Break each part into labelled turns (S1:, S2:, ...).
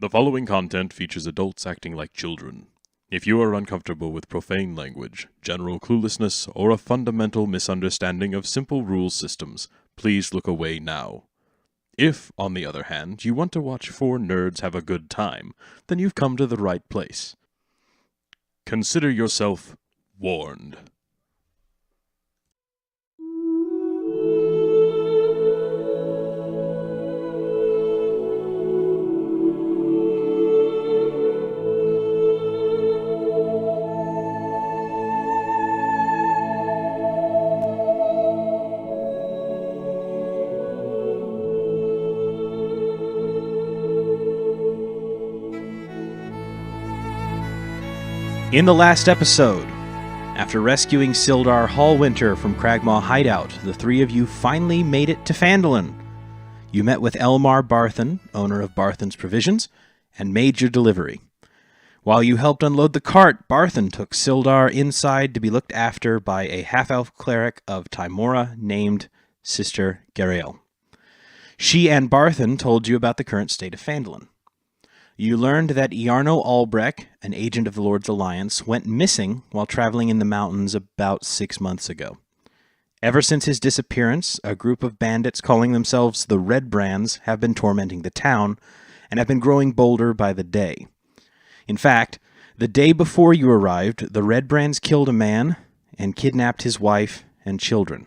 S1: The following content features adults acting like children. If you are uncomfortable with profane language, general cluelessness, or a fundamental misunderstanding of simple rule systems, please look away now. If, on the other hand, you want to watch four nerds have a good time, then you've come to the right place. Consider yourself warned.
S2: In the last episode, after rescuing Sildar Hallwinter from Cragmaw Hideout, the three of you finally made it to Phandalin. You met with Elmar Barthen, owner of Barthen's Provisions, and made your delivery. While you helped unload the cart, Barthen took Sildar inside to be looked after by a half-elf cleric of Tymora named Sister Gariel. She and Barthen told you about the current state of Phandalin. You learned that Iarno Albrecht, an agent of the Lord's Alliance, went missing while traveling in the mountains about 6 months ago. Ever since his disappearance, a group of bandits calling themselves the Red Brands have been tormenting the town, and have been growing bolder by the day. In fact, the day before you arrived, the Red Brands killed a man and kidnapped his wife and children.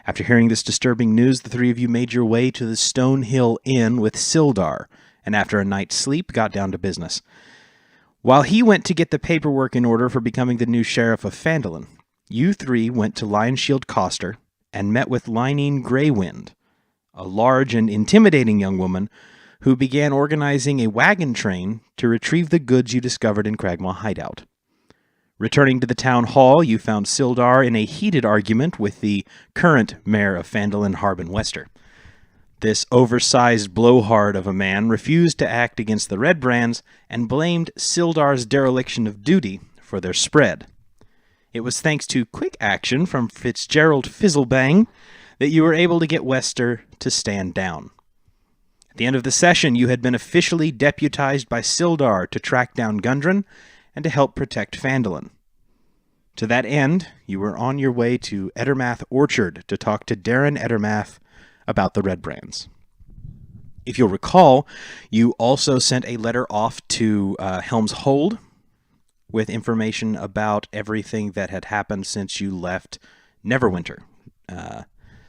S2: After hearing this disturbing news, the three of you made your way to the Stone Hill Inn with Sildar, and after a night's sleep, got down to business. While he went to get the paperwork in order for becoming the new sheriff of Phandalin, you three went to Lionshield Coster and met with Linene Greywind, a large and intimidating young woman who began organizing a wagon train to retrieve the goods you discovered in Cragmaw Hideout. Returning to the town hall, you found Sildar in a heated argument with the current mayor of Phandalin, Harbin Wester. This oversized blowhard of a man refused to act against the Red Brands and blamed Sildar's dereliction of duty for their spread. It was thanks to quick action from Fitzgeralt Fizzlebang that you were able to get Wester to stand down. At the end of the session, you had been officially deputized by Sildar to track down Gundren and to help protect Phandalin. To that end, you were on your way to Ettermath Orchard to talk to Darren Ettermath about the Red Brands. If you'll recall, you also sent a letter off to Helm's Hold with information about everything that had happened since you left Neverwinter.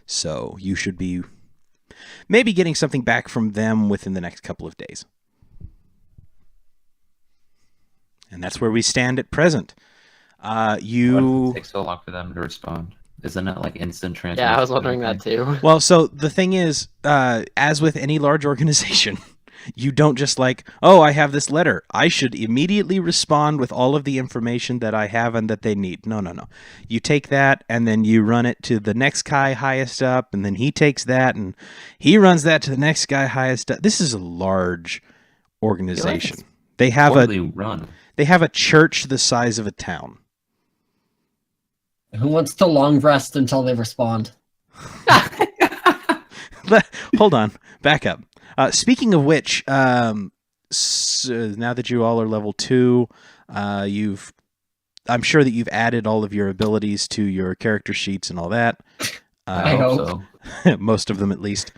S2: So you should be maybe getting something back from them within the next couple of days. And that's where we stand at present.
S3: Why does it take so long for them to respond? Isn't it like instant transmission?
S4: Yeah, I was wondering that too.
S2: Well, so the thing is, as with any large organization, you don't just like, oh, I have this letter, I should immediately respond with all of the information that I have and that they need. No. You take that, and then you run it to the next guy highest up, and then he takes that, and he runs that to the next guy highest up. This is a large organization. They have a church the size of a town.
S5: Who wants to long rest until they respond?
S2: Hold on. Back up. Speaking of which, so now that you all are level 2, I'm sure that you've added all of your abilities to your character sheets and all that.
S5: I hope
S2: so. Most of them, at least.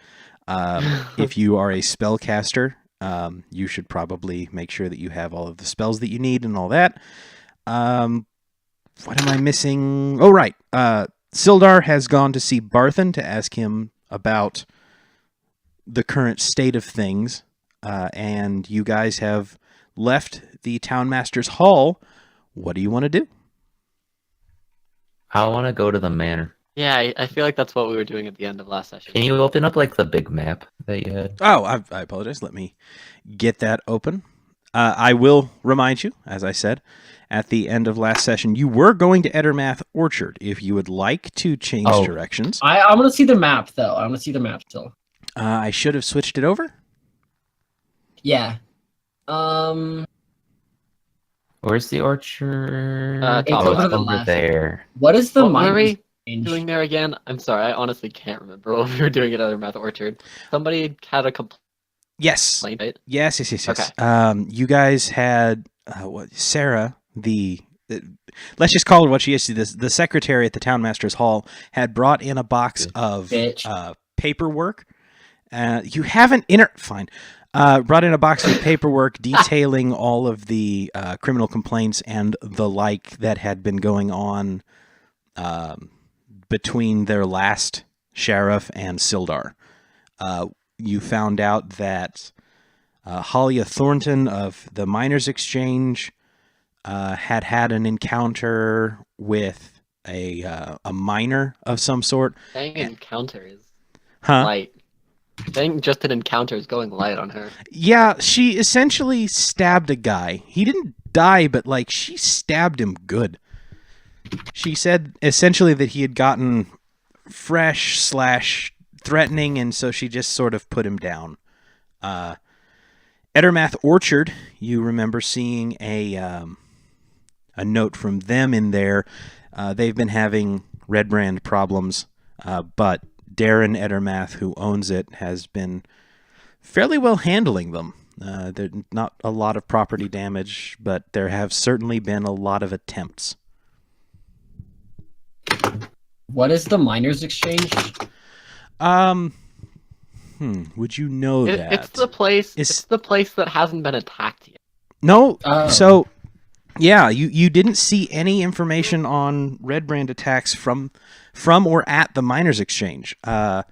S2: If you are a spellcaster, you should probably make sure that you have all of the spells that you need and all that. What am I missing? Oh, right. Sildar has gone to see Barthen to ask him about the current state of things, and you guys have left the Townmaster's Hall. What do you want to do?
S3: I want to go to the manor.
S4: Yeah, I feel like that's what we were doing at the end of last session.
S3: Can you open up like the big map that you had?
S2: Oh, I apologize. Let me get that open. I will remind you, as I said, at the end of last session, you were going to Ettermath Orchard. If you would like to change directions.
S5: I want to see the map, though. I want to see the map still.
S2: I should have switched it over?
S5: Yeah.
S3: Where's the orchard?
S5: It's over the
S3: over
S5: left.
S3: there.
S5: What is the
S4: What were we
S5: range?
S4: doing there again? I'm sorry, I honestly can't remember what we were doing at Ettermath Orchard. Somebody had a complaint
S2: Yes.
S4: Plane, right?
S2: Yes.
S4: Okay.
S2: You guys had Sarah, let's just call her what she is. The secretary at the townmaster's hall had brought in a box of paperwork. You haven't brought in a box of paperwork detailing all of the criminal complaints and the like that had been going on between their last sheriff and Sildar. You found out that Halia Thornton of the Miners' Exchange had an encounter with a miner of some sort.
S4: Saying encounter is
S2: Huh?
S4: light. Saying just an encounter is going light on her.
S2: Yeah, she essentially stabbed a guy. He didn't die, but like she stabbed him good. She said essentially that he had gotten fresh / threatening, and so she just sort of put him down. Ettermath Orchard, you remember seeing a note from them in there. They've been having red brand problems, but Darren Ettermath, who owns it, has been fairly well handling them. There's not a lot of property damage, but there have certainly been a lot of attempts.
S5: What is the Miners' Exchange?
S2: Would you know that?
S4: It's the place. It's the place that hasn't been attacked yet.
S2: No. So, yeah, you didn't see any information on red brand attacks from or at the Miners' Exchange.
S5: What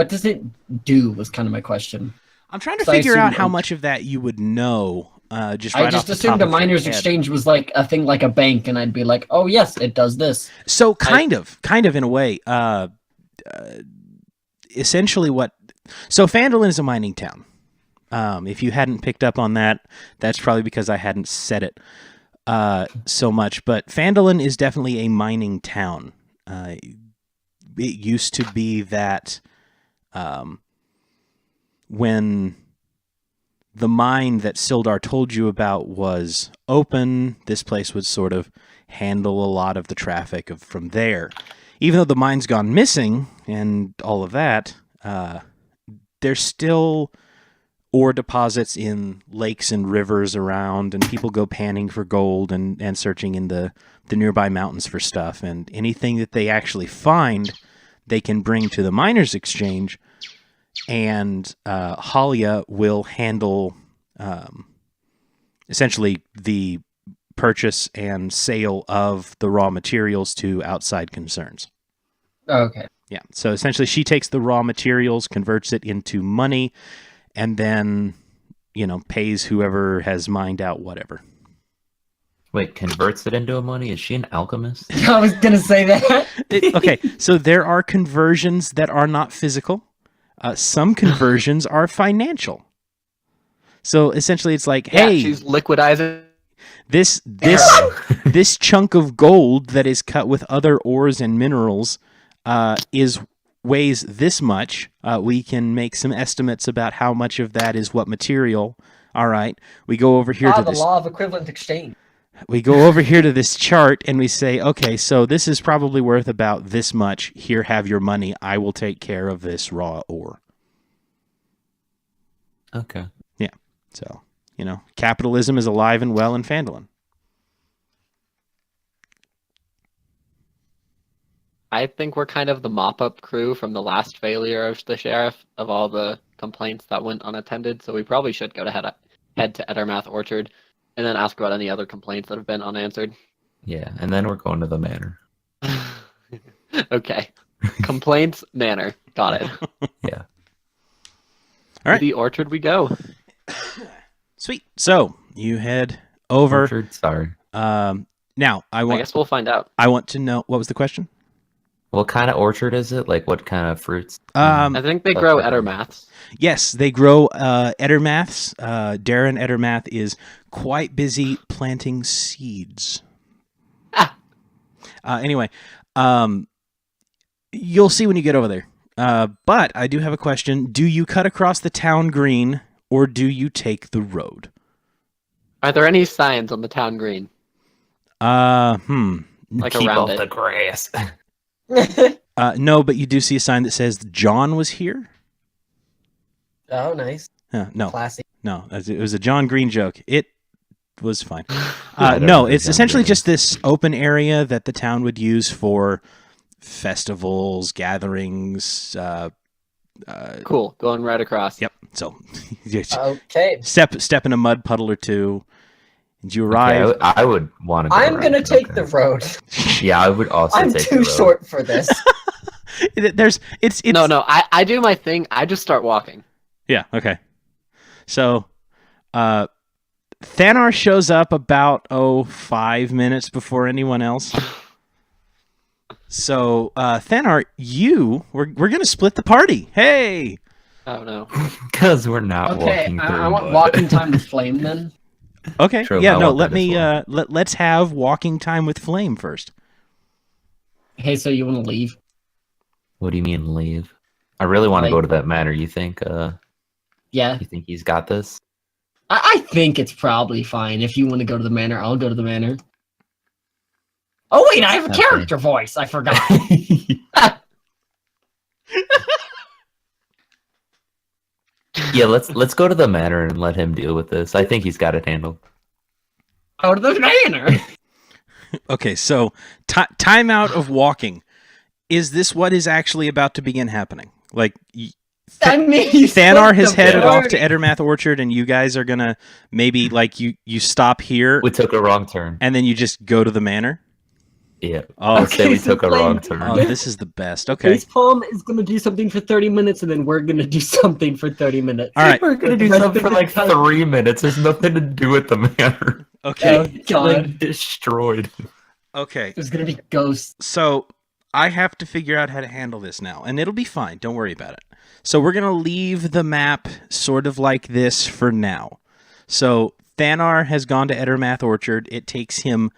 S5: does it do? Was kind of my question.
S2: I'm trying to figure out how much of that you would know.
S5: I just assumed the Miners' Exchange was like a thing like a bank, and I'd be like, oh yes, it does this.
S2: So kind of in a way. Essentially so Phandalin is a mining town. If you hadn't picked up on that, that's probably because I hadn't said it so much. But Phandalin is definitely a mining town. It used to be that when the mine that Sildar told you about was open, this place would sort of handle a lot of the traffic from there. Even though the mine's gone missing and all of that, there's still ore deposits in lakes and rivers around, and people go panning for gold and searching in the nearby mountains for stuff. And anything that they actually find, they can bring to the Miners' Exchange, and Halia will handle essentially the purchase and sale of the raw materials to outside concerns.
S5: Okay.
S2: Yeah, so essentially she takes the raw materials, converts it into money, and then, pays whoever has mined out whatever.
S3: Wait, converts it into money? Is she an alchemist?
S5: I was going to say that.
S2: Okay, so there are conversions that are not physical. Some conversions are financial. So essentially it's like, hey,
S4: she's liquidizing.
S2: This chunk of gold that is cut with other ores and minerals weighs this much. We can make some estimates about how much of that is what material. All right, we go over here to
S5: the
S2: this
S5: law of equivalent exchange.
S2: We go over here to this chart and we say, okay, so this is probably worth about this much. Here, have your money. I will take care of this raw ore.
S3: Okay.
S2: Yeah. So, capitalism is alive and well in Phandalin.
S4: I think we're kind of the mop-up crew from the last failure of the sheriff of all the complaints that went unattended, so we probably should go to head to Ettermath Orchard and then ask about any other complaints that have been unanswered.
S3: Yeah, and then we're going to the manor.
S4: Okay. Complaints, manor. Got it.
S3: Yeah.
S2: All right.
S4: To the orchard we go.
S2: Sweet. So, you head over.
S3: Orchard, sorry.
S2: Now, I
S4: guess we'll find out.
S2: I want to know, what was the question?
S3: What kind of orchard is it? Like, what kind of fruits?
S4: I think they grow Ettermaths.
S2: Yes, they grow Ettermaths. Darren Ettermath is quite busy planting seeds. Anyway, you'll see when you get over there. But I do have a question. Do you cut across the town green, or do you take the road?
S4: Are there any signs on the town green?
S2: Like
S3: Keep
S4: around
S3: off
S4: it.
S3: the grass.
S2: No, but you do see a sign that says John was here.
S5: Oh, nice.
S2: No.
S5: Classy.
S2: No, it was a John Green joke. It was fine. No, it's essentially just this open area that the town would use for festivals, gatherings.
S4: Cool. Going right across.
S2: Yep. So,
S5: Okay.
S2: step in a mud puddle or two, and you arrive.
S3: Okay, I would want to. Go
S5: I'm
S3: around,
S5: gonna take
S3: okay.
S5: the road.
S3: Yeah, I would also.
S5: I'm
S3: take
S5: too
S3: the road.
S5: short for this.
S2: It's
S4: No. I do my thing. I just start walking.
S2: Yeah. Okay. So, Thanar shows up about 5 minutes before anyone else. So, Thanar, we're gonna split the party. Hey.
S4: Oh no.
S3: Because we're not
S5: Okay,
S3: walking through.
S5: I want
S3: mud.
S5: walking time with Flame then.
S2: Okay.
S3: True,
S2: Yeah.
S3: I
S2: No.
S3: want
S2: Let
S3: that as
S2: me.
S3: well.
S2: Let's have walking time with Flame first.
S5: Hey, so you want to leave?
S3: What do you mean leave? I really want to
S5: Like-
S3: go to that manor. You think?
S5: Yeah.
S3: You think he's got this?
S5: I think it's probably fine. If you want to go to the manor, I'll go to the manor. Oh wait, I have a
S3: Okay.
S5: character voice. I forgot.
S3: Yeah, let's go to the manor and let him deal with this. I think he's got it handled.
S5: Go to the manor.
S2: Okay. So, timeout of walking. Is this what is actually about to begin happening? Like,
S5: I mean, you
S2: Thanar
S5: split
S2: has
S5: the
S2: headed off
S5: party.
S2: to Ettermath Orchard, and you guys are gonna maybe like you stop here,
S3: We took a wrong turn.
S2: and then you just go to the manor.
S3: Yeah.
S2: Oh,
S3: Let's say we
S5: so
S3: took a
S5: Flame-
S3: wrong turn.
S2: Oh, this is the best. Okay.
S5: Facepalm is gonna do something for 30 minutes, and then we're gonna do something for 30 minutes.
S2: All right.
S3: We're gonna do
S5: Rest
S3: something
S5: of
S3: for
S5: the
S3: like
S5: time-
S3: 3 minutes. There's nothing to do with the manor.
S2: Okay.
S5: Oh god,
S3: Destroyed.
S2: Okay.
S5: there's gonna be ghosts.
S2: So I have to figure out how to handle this now, and it'll be fine. Don't worry about it. So we're gonna leave the map sort of like this for now. So Thanar has gone to Ettermath Orchard. It takes him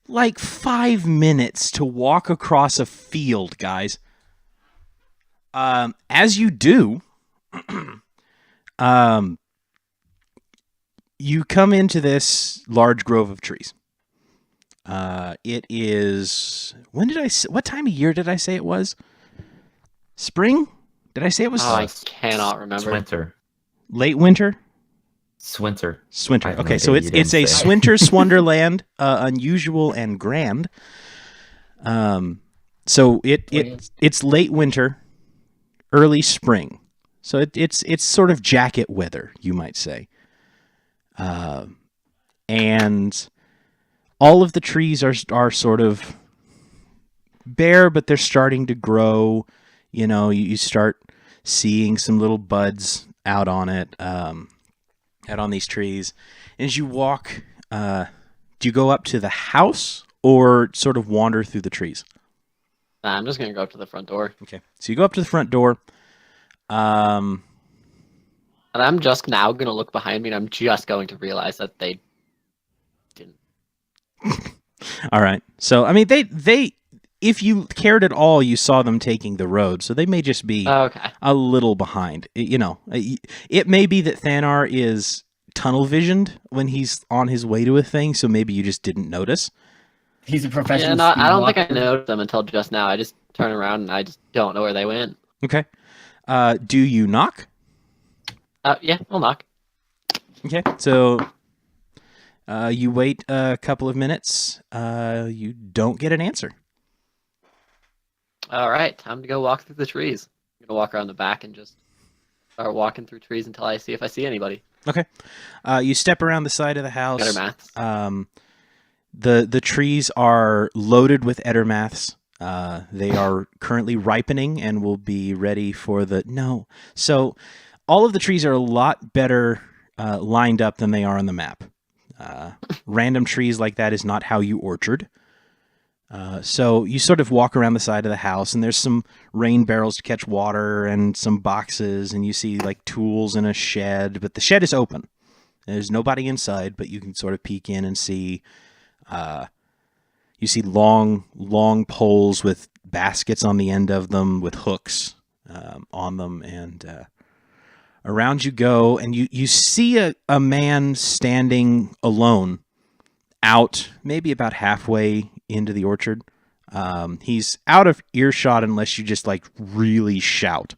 S2: like 5 minutes to walk across a field, guys. As you do, you come into this large grove of trees. It is. What time of year did I say it was? Spring? Did I say it was
S4: Oh, I cannot remember.
S3: Swinter.
S2: late winter?
S3: Swinter. I
S2: Swinter.
S3: have no
S2: Okay, so
S3: idea.
S2: it's
S3: You
S2: a
S3: didn't say.
S2: Swinter Swonderland, unusual and grand. So it's late winter, early spring. So it's sort of jacket weather, you might say. And all of the trees are sort of bare, but they're starting to grow. You know, you start seeing some little buds out on it, out on these trees. And as you walk, do you go up to the house or sort of wander through the trees?
S4: Nah, I'm just gonna go up to the front door,
S2: Okay, so you go up to the front door.
S4: and I'm just now gonna look behind me, and I'm just going to realize that they didn't.
S2: All right. So I mean, they if you cared at all, you saw them taking the road, so they may just be
S4: Okay.
S2: a little behind. You know, it may be that Thanar is tunnel visioned when he's on his way to a thing, so maybe you just didn't notice.
S5: He's a professional.
S4: Yeah, no, I don't
S5: speed
S4: think I
S5: walker.
S4: noticed them until just now. I just turn around and I just don't know where they went.
S2: Okay. Do you knock?
S4: Yeah, I'll knock.
S2: Okay. So you wait a couple of minutes. You don't get an answer.
S4: All right, time to go walk through the trees. I'm gonna walk around the back and just start walking through trees until I see if I see anybody.
S2: Okay. You step around the side of the house.
S4: Better maths.
S2: The trees are loaded with Ettermaths. They are currently ripening and will be ready for the... No. So all of the trees are a lot better lined up than they are on the map. Random trees like that is not how you orchard. So you sort of walk around the side of the house, and there's some rain barrels to catch water and some boxes, and you see like tools in a shed, but the shed is open. There's nobody inside, but you can sort of peek in and see... you see long poles with baskets on the end of them with hooks on them, and around you go, and you see a man standing alone out maybe about halfway into the orchard. He's out of earshot unless you just like really shout.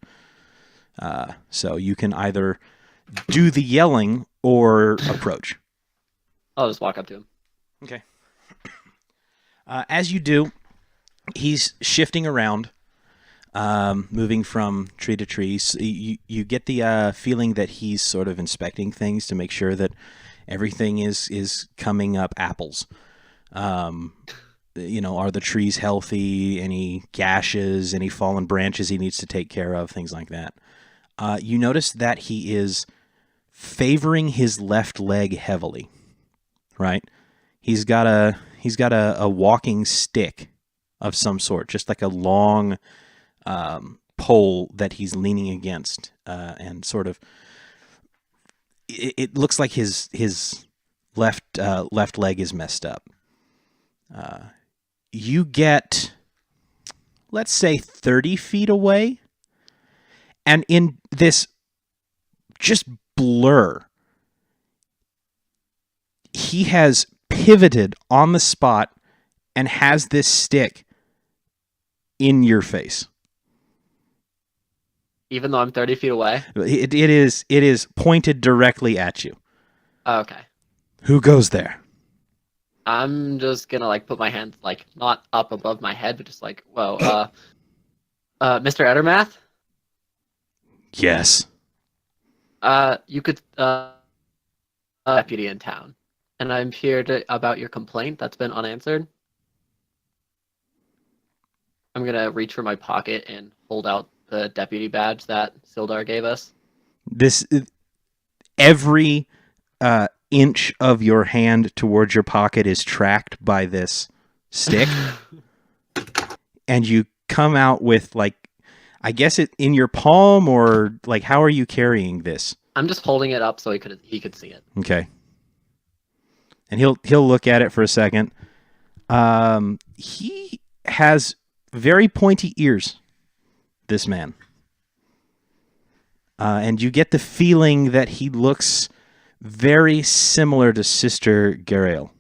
S2: So you can either do the yelling or approach.
S4: I'll just walk up to him.
S2: Okay. As you do, he's shifting around, moving from tree to tree. So you get the feeling that he's sort of inspecting things to make sure that everything is coming up apples. Are the trees healthy? Any gashes? Any fallen branches he needs to take care of? Things like that. You notice that he is favoring his left leg heavily. Right? He's got a walking stick of some sort, just like a long pole that he's leaning against, and sort of it looks like his left leg is messed up. You get, let's say, 30 feet away, and in this just blur, he has pivoted on the spot and has this stick in your face.
S4: Even though I'm 30 feet away?
S2: It is pointed directly at you.
S4: Okay.
S2: Who goes there?
S4: I'm just gonna put my hands not up above my head, but just whoa, Mr. Ettermath?
S2: Yes.
S4: You could deputy in town. And I'm here about your complaint that's been unanswered. I'm gonna reach for my pocket and hold out the deputy badge that Sildar gave us.
S2: Every inch of your hand towards your pocket is tracked by this stick, and you come out with I guess it in your palm, or how are you carrying this?
S4: I'm just holding it up so he could see it.
S2: Okay. And he'll look at it for a second. He has very pointy ears, this man. And you get the feeling that he looks very similar to Sister Garael.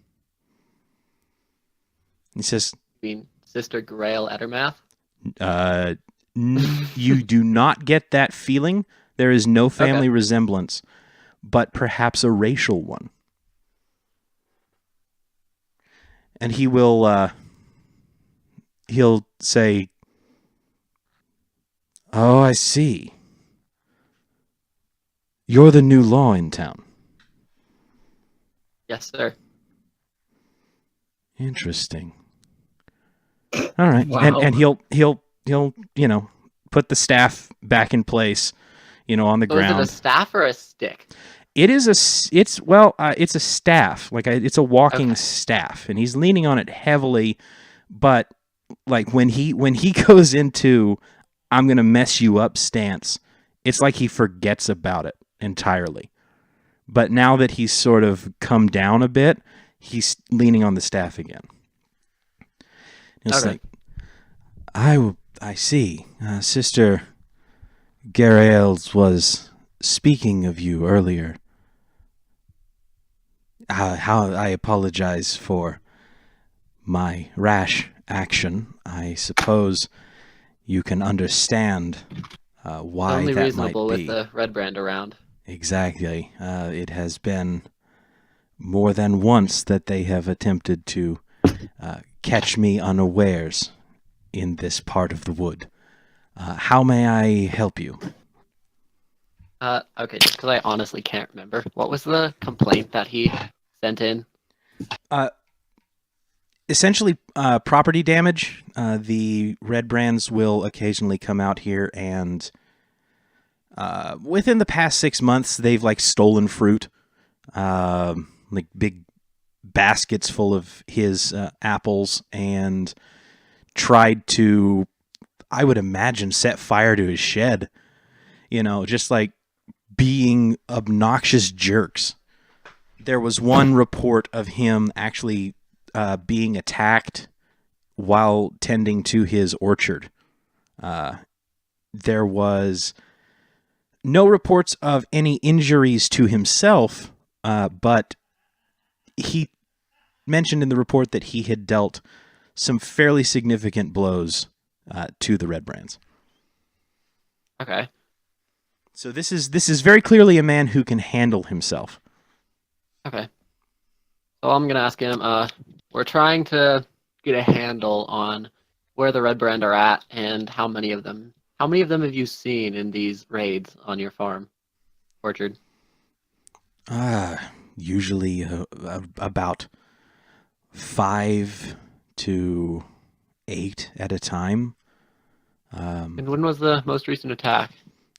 S2: He says,
S4: You mean Sister Grail Ettermath?
S2: You do not get that feeling. There is no family resemblance, but perhaps a racial one. And he will, he'll say, "Oh, I see. You're the new law in town."
S4: Yes, sir.
S2: Interesting. All right.
S5: Wow.
S2: And he'll put the staff back in place, on the
S4: So is it
S2: ground.
S4: a staff or a stick?
S2: It is it's a staff, it's a walking staff, and he's leaning on it heavily, but when he goes into "I'm gonna mess you up" stance, it's like he forgets about it entirely. But now that he's sort of come down a bit, he's leaning on the staff again. It's I see. Sister Garaels was speaking of you earlier. How I apologize for my rash action. I suppose you can understand why
S4: Only
S2: that
S4: reasonable
S2: might be.
S4: with the red brand around.
S2: Exactly. It has been more than once that they have attempted to catch me unawares in this part of the wood. How may I help you?
S4: Okay, just because I honestly can't remember. What was the complaint that he sent in?
S2: Essentially, property damage. The red brands will occasionally come out here, and within the past 6 months, they've stolen fruit, big baskets full of his apples, and tried to, I would imagine, set fire to his shed. Just being obnoxious jerks. There was one report of him actually being attacked while tending to his orchard. There was no reports of any injuries to himself, but he mentioned in the report that he had dealt some fairly significant blows to the red brands.
S4: Okay.
S2: So this is very clearly a man who can handle himself.
S4: Okay. So I'm gonna ask him. We're trying to get a handle on where the Red Brand are at and how many of them. How many of them have you seen in these raids on your farm, orchard?
S2: Usually about 5 to 8 at a time.
S4: And when was the most recent attack?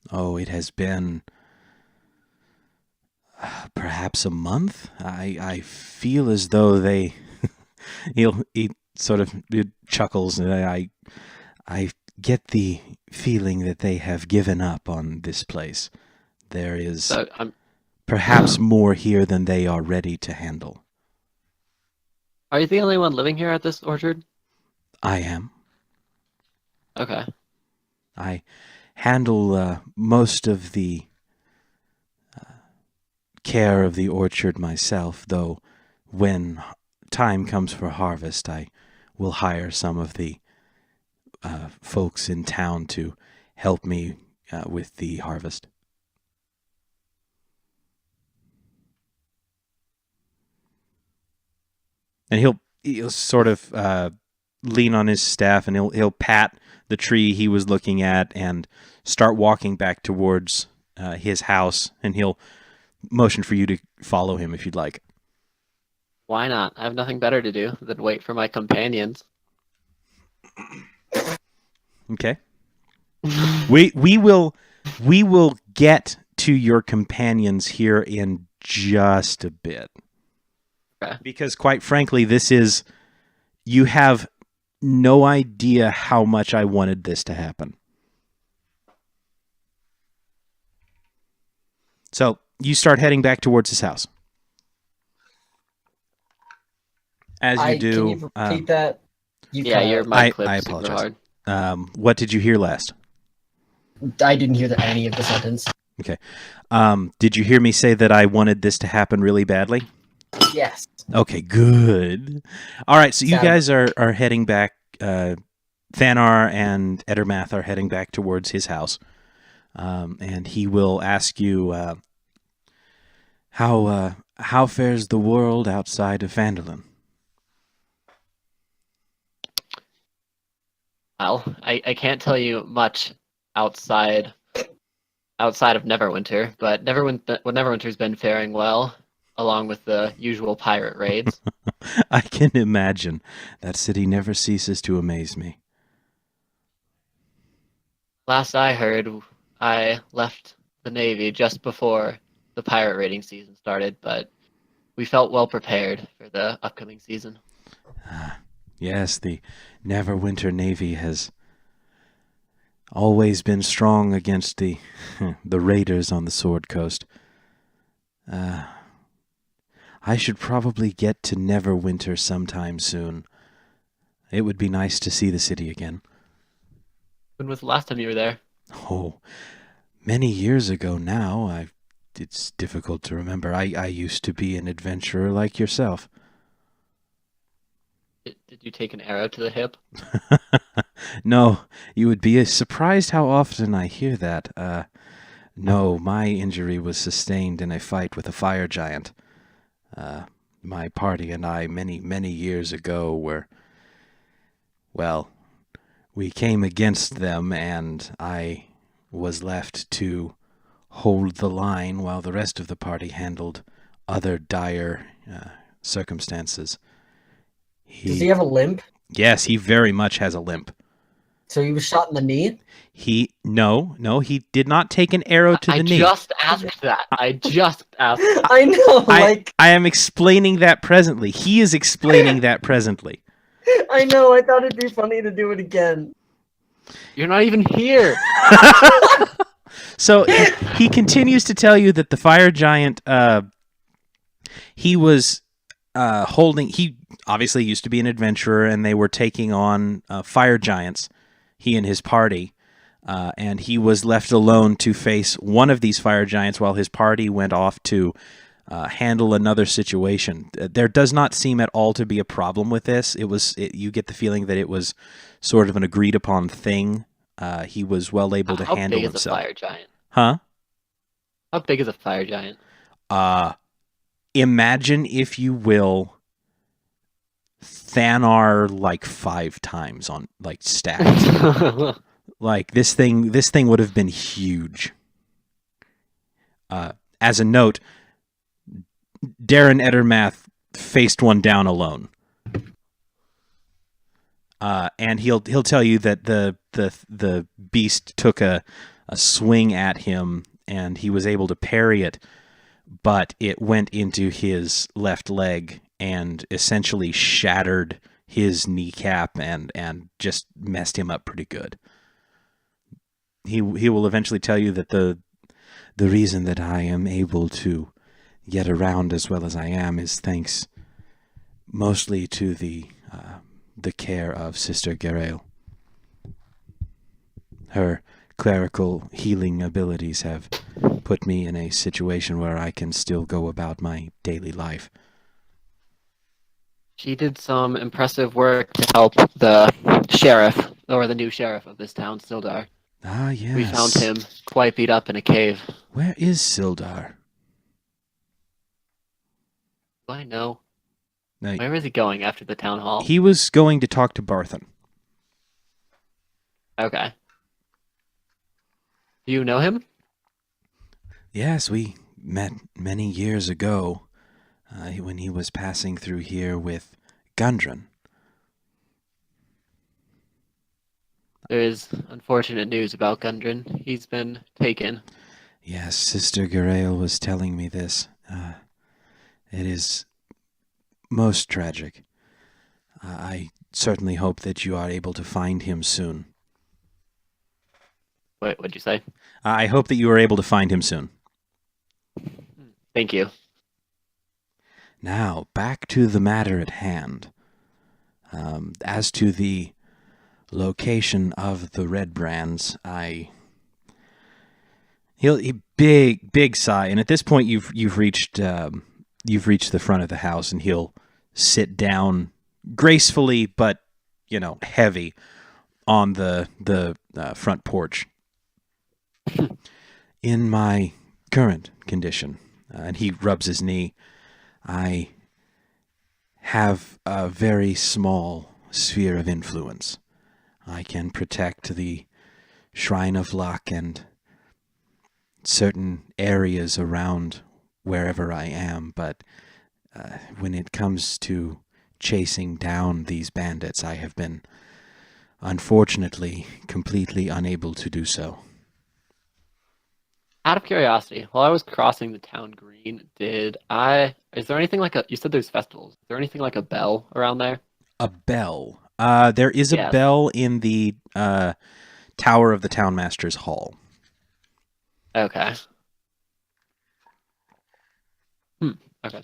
S2: Oh, it has been perhaps a month. I feel as though they. he sort of chuckles, and I get the feeling that they have given up on this place. There is perhaps more here than they are ready to handle.
S4: Are you the only one living here at this orchard?
S2: I am.
S4: Okay.
S2: I handle most of the care of the orchard myself, though when time comes for harvest, I will hire some of the folks in town to help me with the harvest. And he'll sort of lean on his staff, and he'll pat the tree he was looking at and start walking back towards his house, and he'll motion for you to follow him if you'd like.
S4: Why not? I have nothing better to do than wait for my companions.
S2: Okay. we will get to your companions here in just a bit.
S4: Okay.
S2: Because quite frankly, you have no idea how much I wanted this to happen. So you start heading back towards his house. As you do,
S5: Can you repeat that?
S4: Your mic clip
S2: I
S4: super
S2: apologize.
S4: hard.
S2: What did you hear last?
S5: I didn't hear any of the sentence.
S2: Okay. Did you hear me say that I wanted this to happen really badly?
S5: Yes.
S2: Okay, good. All right, so you guys are heading back. Thanar and Edermath are heading back towards his house. And he will ask you, how fares the world outside of Phandalin?
S4: Well, I can't tell you much outside of Neverwinter, but Neverwinter's been faring well, along with the usual pirate raids.
S2: I can imagine. That city never ceases to amaze me.
S4: Last I heard, I left the Navy just before the pirate raiding season started, but we felt well prepared for the upcoming season.
S2: Yes, the Neverwinter Navy has always been strong against the raiders on the Sword Coast. I should probably get to Neverwinter sometime soon. It would be nice to see the city again.
S4: When was the last time you were there?
S2: Oh, many years ago now. It's difficult to remember. I used to be an adventurer like yourself.
S4: Did you take an arrow to the hip?
S2: No, you would be surprised how often I hear that. No, my injury was sustained in a fight with a fire giant. My party and I, many years ago, we came against them, and I was left to hold the line while the rest of the party handled other dire circumstances.
S5: Does he have a limp?
S2: Yes, he very much has a limp.
S5: So he was shot in the knee?
S2: No, he did not take an arrow to the knee.
S4: I just asked that.
S5: I know,
S2: I am explaining that presently. He is explaining that presently.
S5: I know, I thought it'd be funny to do it again.
S4: You're not even here.
S2: So he continues to tell you that the fire giant, he was he obviously used to be an adventurer, and they were taking on fire giants, he and his party, and he was left alone to face one of these fire giants while his party went off to handle another situation. There does not seem at all to be a problem with this. You get the feeling that it was sort of an agreed upon thing. He was well able to handle himself.
S4: How big is a fire giant?
S2: Huh?
S4: How big is a fire giant?
S2: Imagine, if you will, Thanar like 5 times on like stacked. Like this thing would have been huge. As a note, Darren Edermath faced one down alone. And he'll tell you that the beast took a swing at him and he was able to parry it, but it went into his left leg and essentially shattered his kneecap and just messed him up pretty good. He will eventually tell you that the reason that I am able to get around as well as I am is thanks mostly to the care of Sister Gerael. Her clerical healing abilities have put me in a situation where I can still go about my daily life.
S4: She did some impressive work to help the sheriff, or the new sheriff of this town, Sildar.
S2: Ah, yes.
S4: We found him quite beat up in a cave.
S2: Where is Sildar?
S4: Do I know?
S2: No,
S4: Where is he going after the town hall?
S2: he was going to talk to Barthen.
S4: Okay. Do you know him?
S2: Yes, we met many years ago when he was passing through here with Gundren.
S4: There is unfortunate news about Gundren. He's been taken.
S2: Yes, Sister Gerael was telling me this. It is most tragic. I certainly hope that you are able to find him soon.
S4: Wait, what'd you say?
S2: I hope that you are able to find him soon.
S4: Thank you.
S2: Now, back to the matter at hand. As to the location of the red brands, he'll big sigh, and at this point you've reached the front of the house, and he'll sit down gracefully but heavy on the front porch. In my current condition, and he rubs his knee, I have a very small sphere of influence. I can protect the Shrine of Luck and certain areas around wherever I am, but when it comes to chasing down these bandits, I have been, unfortunately, completely unable to do so.
S4: Out of curiosity, while I was crossing the town green, is there anything like you said there's festivals. Is there anything like a bell around there?
S2: A bell? There is a bell in the tower of the Townmaster's Hall.
S4: Okay. Okay.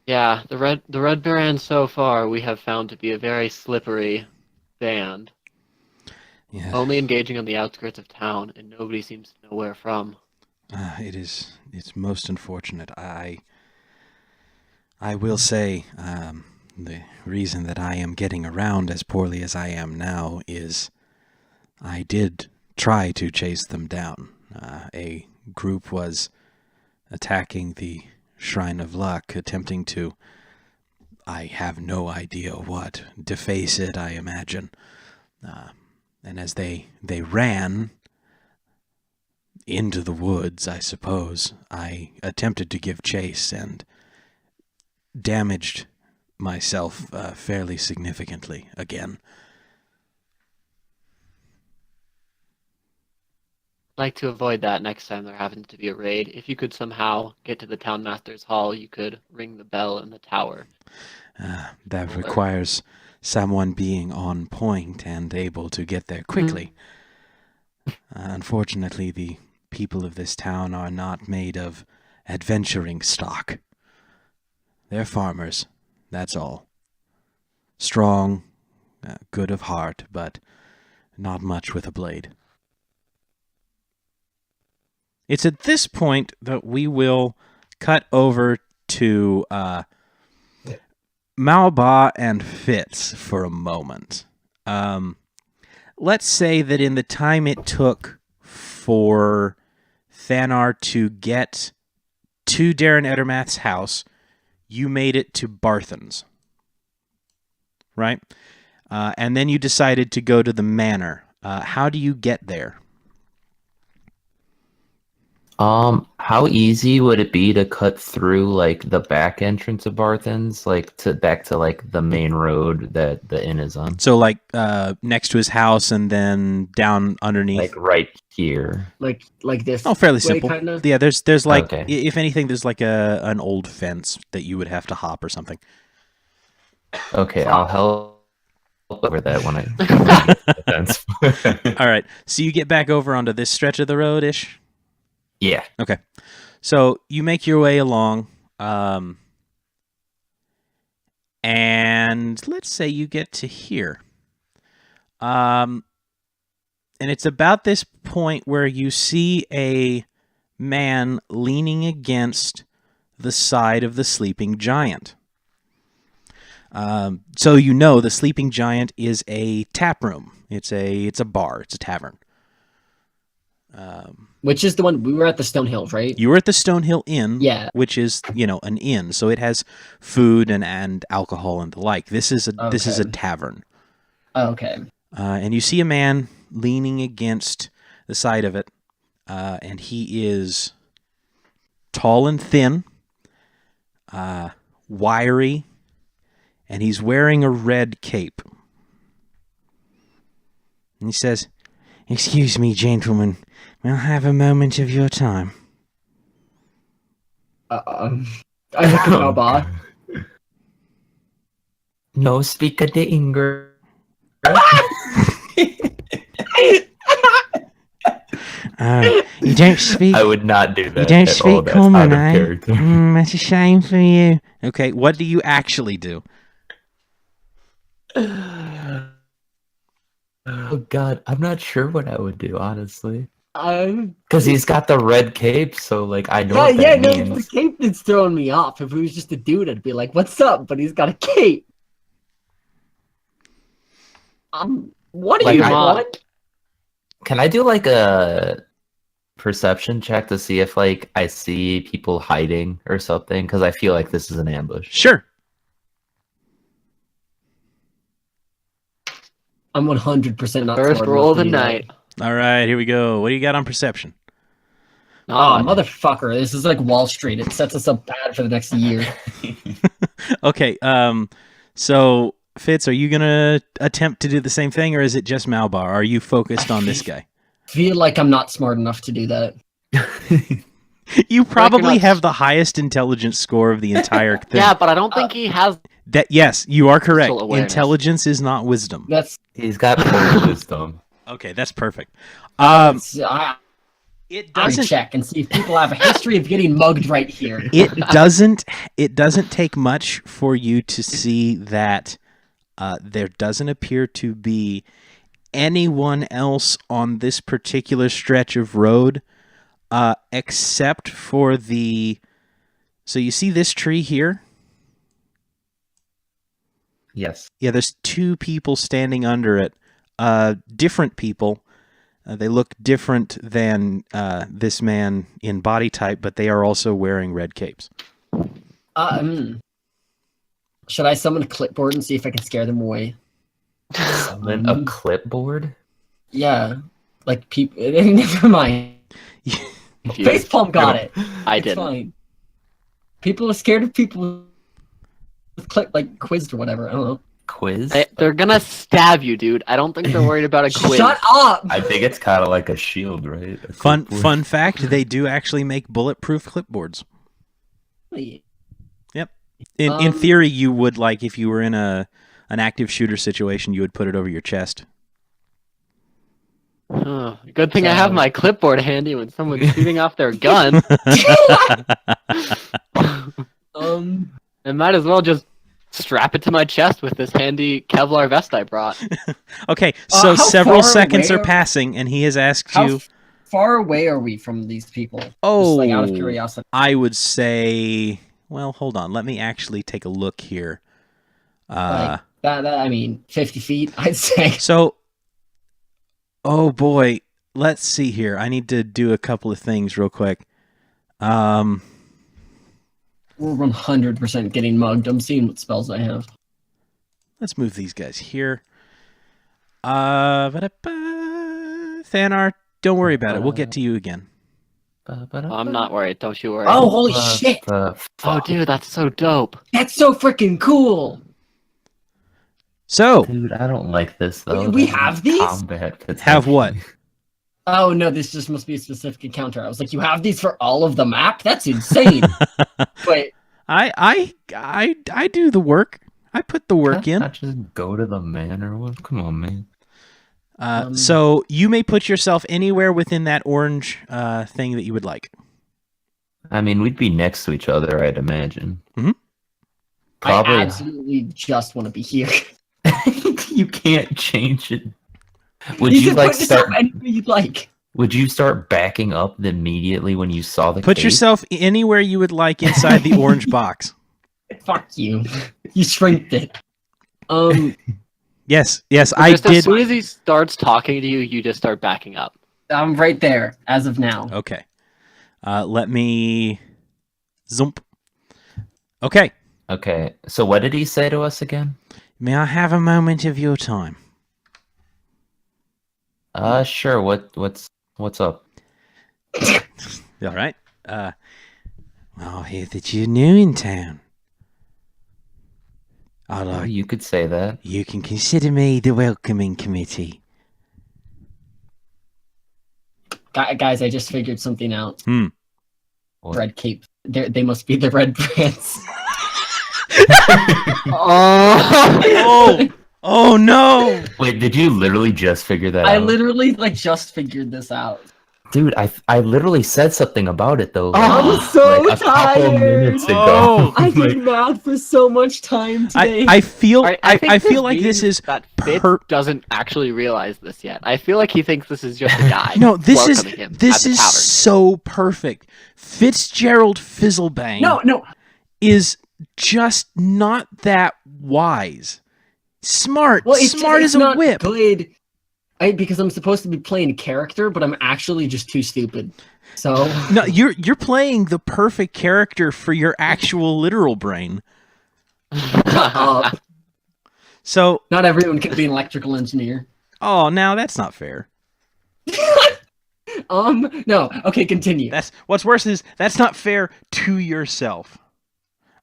S4: Yeah, the red band so far we have found to be a very slippery band.
S2: Yeah.
S4: Only engaging on the outskirts of town, and nobody seems to know where from.
S2: It's most unfortunate. I will say, the reason that I am getting around as poorly as I am now is I did try to chase them down. A group was attacking the Shrine of Luck, attempting to, I have no idea what, deface it, I imagine. And as they ran into the woods, I suppose, I attempted to give chase and damaged myself fairly significantly again.
S4: I'd like to avoid that next time there happens to be a raid. If you could somehow get to the Townmaster's Hall, you could ring the bell in the tower.
S2: That requires someone being on point and able to get there quickly. Unfortunately, the people of this town are not made of adventuring stock. They're farmers, that's all. Strong, good of heart, but not much with a blade. It's at this point that we will cut over to Malba and Fitz for a moment. Let's say that in the time it took for Thanar to get to Darren Edermath's house, you made it to Barthen's. Right? And then you decided to go to the manor. How do you get there?
S3: How easy would it be to cut through like the back entrance of Barthen's, like back to like the main road that the inn is on?
S2: So like next to his house and then down underneath.
S3: Like right here.
S5: Like this.
S2: Oh, fairly
S5: way,
S2: simple.
S5: kinda?
S2: Yeah, there's like
S3: Okay.
S2: if anything, there's like an old fence that you would have to hop or something.
S3: Okay, I'll help over that when I fence.
S2: All right, so you get back over onto this stretch of the road ish.
S3: Yeah.
S2: Okay, so you make your way along, and let's say you get to here, and it's about this point where you see a man leaning against the side of the sleeping giant. So you know the sleeping giant is a tap room. It's a bar. It's a tavern.
S5: Which is the one we were at the Stonehill, right?
S2: You were at the Stonehill Inn,
S5: Yeah.
S2: which is an inn, so it has food and alcohol and the like. This is a tavern.
S5: Oh, okay.
S2: And you see a man leaning against the side of it, and he is tall and thin, wiry, and he's wearing a red cape. And he says, "Excuse me, gentlemen, may I have a moment of your time?"
S5: I look at Alba.
S3: No speak the English.
S2: You don't speak.
S3: I would not do that.
S2: You don't
S3: at all.
S2: speak
S3: That's
S2: common,
S3: out of
S2: eh?
S3: character.
S2: That's a shame for you. Okay, what do you actually do?
S3: Oh God, I'm not sure what I would do, honestly.
S5: Yeah,
S3: Because he's got the red cape, so like I know what
S5: yeah,
S3: that
S5: no,
S3: means.
S5: the cape that's throwing me off. If it was just a dude, I'd be like, "What's up?" But he's got a cape. What do
S3: Like,
S5: you
S3: I-
S5: want?
S3: Can I do like a perception check to see if like I see people hiding or something? Because I feel like this is an ambush.
S2: Sure.
S5: I'm 100% not
S4: First
S5: smart
S4: roll
S5: enough
S4: of
S5: to
S4: the
S5: do that.
S4: night.
S2: All right, here we go. What do you got on perception?
S5: Oh,
S4: Odd.
S5: motherfucker. This is like Wall Street. It sets us up bad for the next year.
S2: Okay, so Fitz, are you gonna attempt to do the same thing, or is it just Malbar? Are you focused on this guy?
S5: Feel like I'm not smart enough to do that.
S2: You probably
S4: not-
S2: have the highest intelligence score of the entire thing.
S4: Yeah, but I don't think he has.
S2: Yes, you are correct.
S4: Social awareness.
S2: Intelligence is not wisdom.
S5: That's
S3: He's got full wisdom.
S2: Okay, that's perfect.
S5: I
S2: It
S5: I'll
S2: doesn't.
S5: check and see if people have a history of getting mugged right here.
S2: It doesn't. It doesn't take much for you to see that there doesn't appear to be anyone else on this particular stretch of road, except for the. So you see this tree here?
S3: Yes.
S2: Yeah, there's two people standing under it. Different people. They look different than this man in body type, but they are also wearing red capes.
S5: Should I summon a clipboard and see if I can scare them away?
S3: Summon a clipboard?
S5: Yeah. Like people. Never mind. Facepalm got it.
S4: I
S5: It's
S4: didn't.
S5: fine. People are scared of people with like quizzed or whatever. I don't know.
S3: Quiz?
S4: They're gonna stab you, dude. I don't think they're worried about a quiz.
S5: Shut up!
S3: I think it's kind of like a shield, right? A
S2: Fun
S3: clipboard.
S2: fact: they do actually make bulletproof clipboards. In theory, you would like if you were in an active shooter situation, you would put it over your chest.
S4: Good thing I have my clipboard handy when someone's shooting off their gun. I might as well just strap it to my chest with this handy Kevlar vest I brought.
S2: Okay, so
S5: how
S2: several
S5: far
S2: seconds
S5: away
S2: are
S5: are-
S2: passing, and he has asked
S5: How
S2: you.
S5: far away are we from these people?
S2: Oh,
S5: Just like out of curiosity.
S2: I would say. Well, hold on. Let me actually take a look here.
S5: Like, that I mean, 50 feet, I'd say.
S2: So, oh boy, let's see here. I need to do a couple of things real quick. We're
S5: 100% getting mugged. I'm seeing what spells I have.
S2: Let's move these guys here. Thanar, don't worry about it. We'll get to you again.
S4: I'm not worried. Don't you worry.
S5: Oh, holy shit!
S4: Oh, dude, that's so dope.
S5: That's so freaking cool!
S2: So,
S3: Dude, I don't like this though.
S5: We
S3: That
S5: have these?
S3: combat
S2: have what?
S5: Oh no, this just must be a specific encounter. I was like, you have these for all of the map? That's insane. Wait,
S2: I do the work. I put the work in.
S3: Not just go to the manor. What? Come on, man.
S2: So you may put yourself anywhere within that orange thing that you would like.
S3: I mean, we'd be next to each other, I'd imagine.
S2: Mhm.
S3: Probably.
S5: I absolutely just want to be here.
S3: You can't change it. Would
S5: You
S3: you
S5: can
S3: like
S5: put yourself
S3: start?
S5: anywhere you'd like.
S3: Would you start backing up immediately when you saw the?
S2: Put
S3: cape?
S2: yourself anywhere you would like inside the orange box.
S5: Fuck you. You shrinked it.
S2: Yes, I
S4: Just
S2: did.
S4: as soon as he starts talking to you, you just start backing up.
S5: I'm right there as of now.
S2: Okay. Let me zoom. Okay.
S3: Okay, so what did he say to us again?
S2: May I have a moment of your time?
S3: Sure. What's up?
S2: All right. I hear that you're new in town.
S3: Oh, you could say that.
S2: You can consider me the welcoming committee.
S5: Guys, I just figured something out.
S3: What?
S5: Red cape. They must be the red brands.
S2: Oh no!
S3: Wait, did you literally just figure that
S5: I
S3: out?
S5: literally just figured this out.
S3: Dude, I literally said something about it though.
S5: I'm so
S3: a couple
S5: tired.
S3: minutes ago.
S2: Oh.
S5: I did math for so much time today.
S2: I feel
S4: Alright,
S2: I
S4: think
S2: feel like this
S4: means
S2: is
S4: that Fitz doesn't actually realize this yet. I feel like he thinks this is just a guy.
S2: no. This is
S4: welcoming him at
S2: this
S4: the
S2: is
S4: tavern.
S2: so perfect. Fitzgeralt Fizzlebang
S5: No.
S2: is just not that wise. Smart,
S5: Well, it's
S2: smart
S5: it's
S2: as a
S5: not
S2: whip.
S5: Good. Because I'm supposed to be playing character, but I'm actually just too stupid. So
S2: No, you're playing the perfect character for your actual literal brain. So,
S5: not everyone can be an electrical engineer.
S2: oh, now that's not fair.
S5: No. Okay, continue.
S2: That's what's worse is that's not fair to yourself.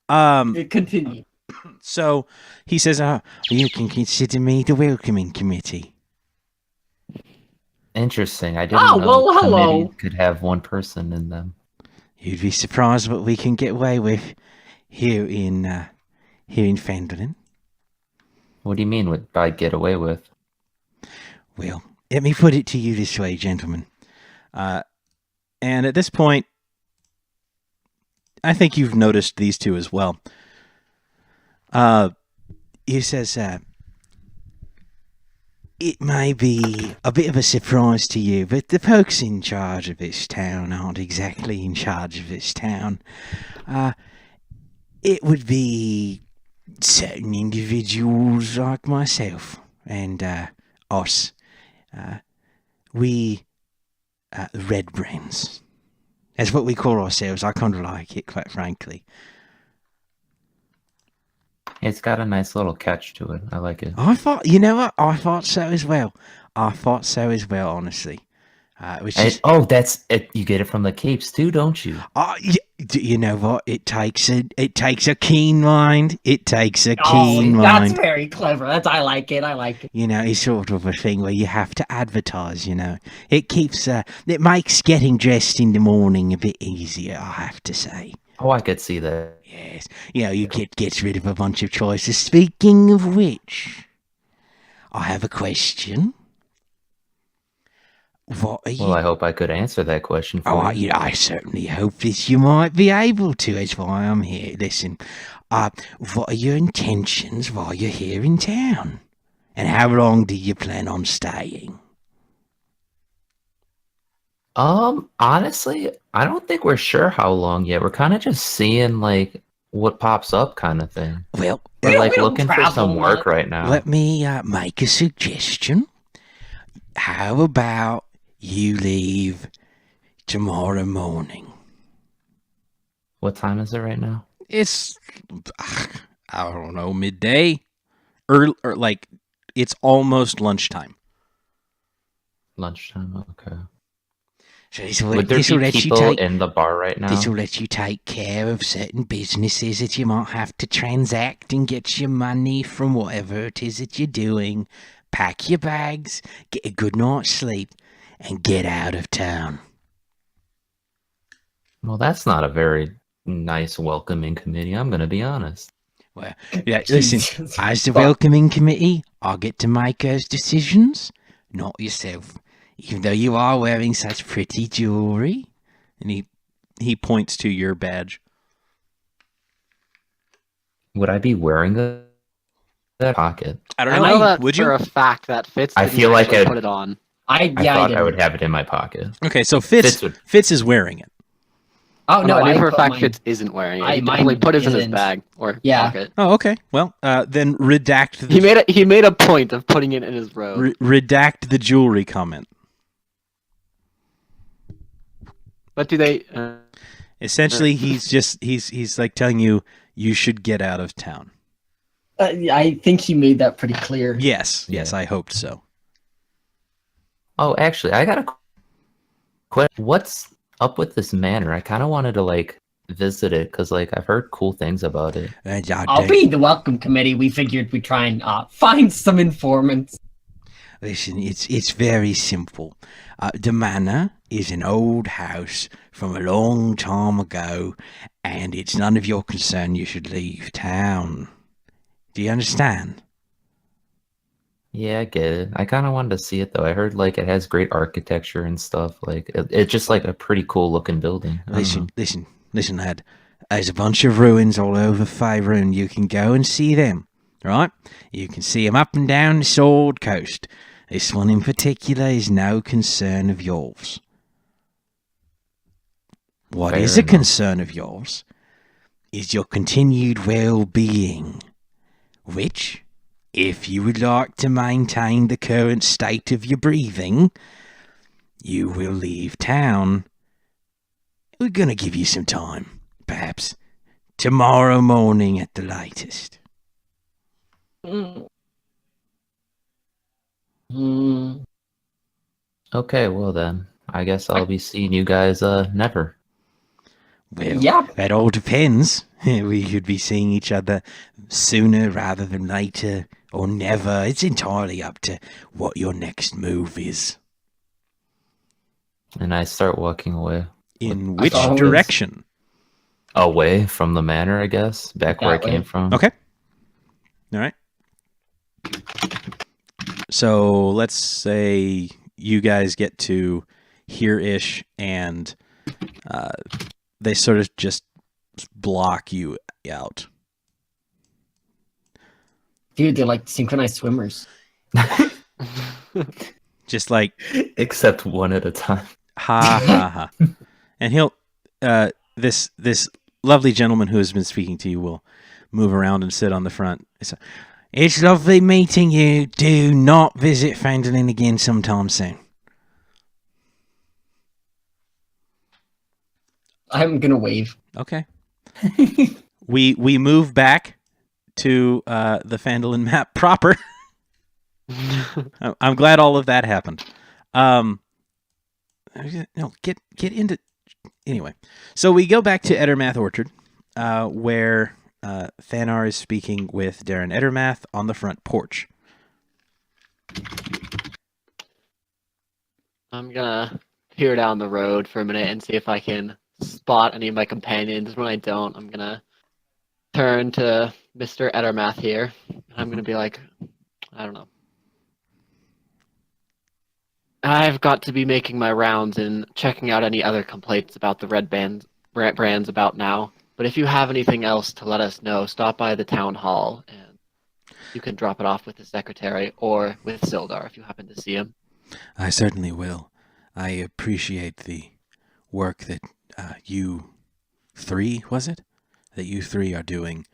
S5: Continue.
S2: So he says, you can consider me the welcoming committee.
S3: Interesting. I didn't
S5: Oh,
S3: know
S5: well, hello.
S3: committees could have one person in them.
S2: You'd be surprised what we can get away with here in Fandolin.
S3: What do you mean by get away with?
S2: Well, let me put it to you this way, gentlemen. And at this point, I think you've noticed these two as well. He says, it may be a bit of a surprise to you, but the folks in charge of this town aren't exactly in charge of this town. It would be certain individuals like myself and us. We, Red Brains. That's what we call ourselves. I kind of like it, quite frankly.
S3: It's got a nice little catch to it. I like it.
S2: I thought, you know what? I thought so as well. Honestly. It was just,
S3: That's it. You get it from the capes too, don't you?
S2: you know what? It takes a keen mind. It takes a
S5: Oh,
S2: keen
S5: that's
S2: mind.
S5: very clever. I like it.
S2: You know, it's sort of a thing where you have to advertise, you know. It keeps, it makes getting dressed in the morning a bit easier, I have to say.
S3: Oh, I could see that.
S2: Yes. You know, you gets rid of a bunch of choices. Speaking of which, I have a question. What are you...
S3: Well, I hope I could answer that question for you.
S2: I certainly hope that you might be able to. That's why I'm here. Listen, what are your intentions while you're here in town? And how long do you plan on staying?
S3: Honestly, I don't think we're sure how long yet. We're kind of just seeing like what pops up, kind of thing.
S2: Well,
S3: We're like
S5: we don't
S3: looking for
S5: travel
S3: some work
S5: much.
S3: right now.
S2: let me make a suggestion. How about You leave tomorrow morning.
S3: What time is it right now?
S2: It's, I don't know, midday? Or like, it's almost lunchtime.
S3: Lunchtime, okay.
S2: So
S3: Would there be people in the bar right now?
S2: This will let you take care of certain businesses that you might have to transact and get your money from whatever it is that you're doing. Pack your bags, get a good night's sleep, and get out of town.
S3: Well, that's not a very nice welcoming committee, I'm going to be honest.
S2: Well, yeah, listen,
S5: Jesus
S2: as the
S5: fuck.
S2: welcoming committee, I get to make those decisions, not yourself. Even though you are wearing such pretty jewelry. And he points to your badge.
S3: Would I be wearing that pocket?
S2: I don't
S4: I
S2: know.
S4: know that
S2: Would
S4: for
S2: you?
S4: a fact that Fitz
S3: I
S4: didn't
S3: feel like
S4: actually
S3: I'd-
S4: put it on.
S3: I
S5: I
S3: thought I
S5: didn't.
S3: would have it in my pocket.
S2: Okay, so Fitz
S3: would-
S2: is wearing it.
S5: Oh no,
S4: I know for a
S5: put
S4: fact
S5: mine-
S4: Fitz isn't wearing it.
S5: I-
S4: He
S5: mine
S4: definitely put his in his
S5: isn't.
S4: bag or
S5: Yeah.
S4: pocket.
S2: Oh, okay. Well, then redact the
S4: He made a point of putting it in his robe.
S2: redact the jewelry comment.
S4: But do they?
S2: Essentially, he's like telling you should get out of town.
S5: I think he made that pretty clear.
S2: Yes,
S3: Yeah.
S2: I hoped so.
S3: Oh, actually, I got a question. What's up with this manor? I kind of wanted to like visit it because like I've heard cool things about it.
S5: I'll be the welcome committee. We figured we'd try and find some informants.
S2: Listen, it's very simple. The manor is an old house from a long time ago, and it's none of your concern you should leave town. Do you understand?
S3: Yeah, I get it. I kind of wanted to see it though. I heard like it has great architecture and stuff. Like it's just like a pretty cool looking building. I don't know.
S2: Listen, lad. There's a bunch of ruins all over Faerun. You can go and see them, right? You can see them up and down the Sword Coast. This one in particular is no concern of yours. What
S3: Fair
S2: is a
S3: enough.
S2: concern of yours is your continued well-being, which, if you would like to maintain the current state of your breathing, you will leave town. We're going to give you some time, perhaps tomorrow morning at the latest.
S5: Hmm.
S3: Okay, well then, I guess I'll be seeing you guys never.
S2: Well,
S5: Yeah.
S2: that all depends. We could be seeing each other sooner rather than later, or never. It's entirely up to what your next move is.
S3: And I start walking away.
S2: In
S5: I
S2: which
S5: thought it was-
S2: direction?
S3: Away from the manor, I guess. Back where I
S5: That way.
S3: came from.
S2: Okay. All right. So let's say you guys get to here-ish, and they sort of just block you out.
S5: Dude, they're like synchronized swimmers.
S2: Just like,
S3: Except one at a time.
S2: ha ha ha. And he'll, this lovely gentleman who has been speaking to you will move around and sit on the front. It's lovely meeting you. Do not visit Phandalin again sometime soon.
S5: I'm gonna wave.
S2: Okay. We move back to the Phandalin map proper. I'm glad all of that happened. No, get into anyway. So we go back to Ettermath Orchard, where Thanar is speaking with Darren Ettermath on the front porch.
S4: I'm gonna peer down the road for a minute and see if I can spot any of my companions. When I don't, I'm gonna turn to Mr. Ettermath here. I'm gonna be like, I don't know. I've got to be making my rounds and checking out any other complaints about the red brands about now. But if you have anything else to let us know, stop by the town hall and you can drop it off with the secretary or with Sildar if you happen to see him.
S2: I certainly will. I appreciate the work that you three, was it? That you three are doing.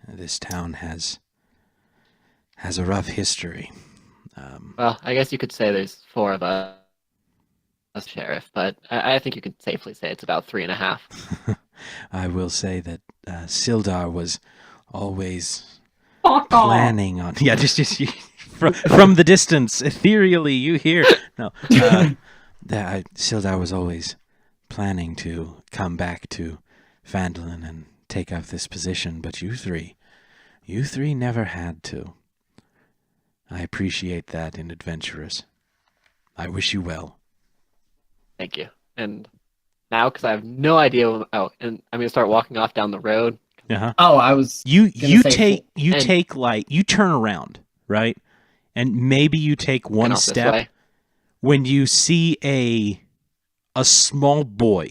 S2: This town has a rough history.
S4: Well, I guess you could say there's four of us. as sheriff, but I think you could safely say it's about 3.5.
S2: I will say that Sildar was always
S5: Fuck off.
S2: planning on. Yeah, just from the distance, ethereally, you hear. No, Sildar was always planning to come back to Phandalin and take up this position, but you three never had to. I appreciate that in adventurers. I wish you well.
S4: Thank you. And now, because I have no idea. And I'm gonna start walking off down the road.
S2: Uh-huh.
S5: Oh, I was.
S2: You
S5: say
S2: you turn around, right? And maybe you take
S4: and
S2: one
S4: off this
S2: step
S4: way.
S2: when you see a small boy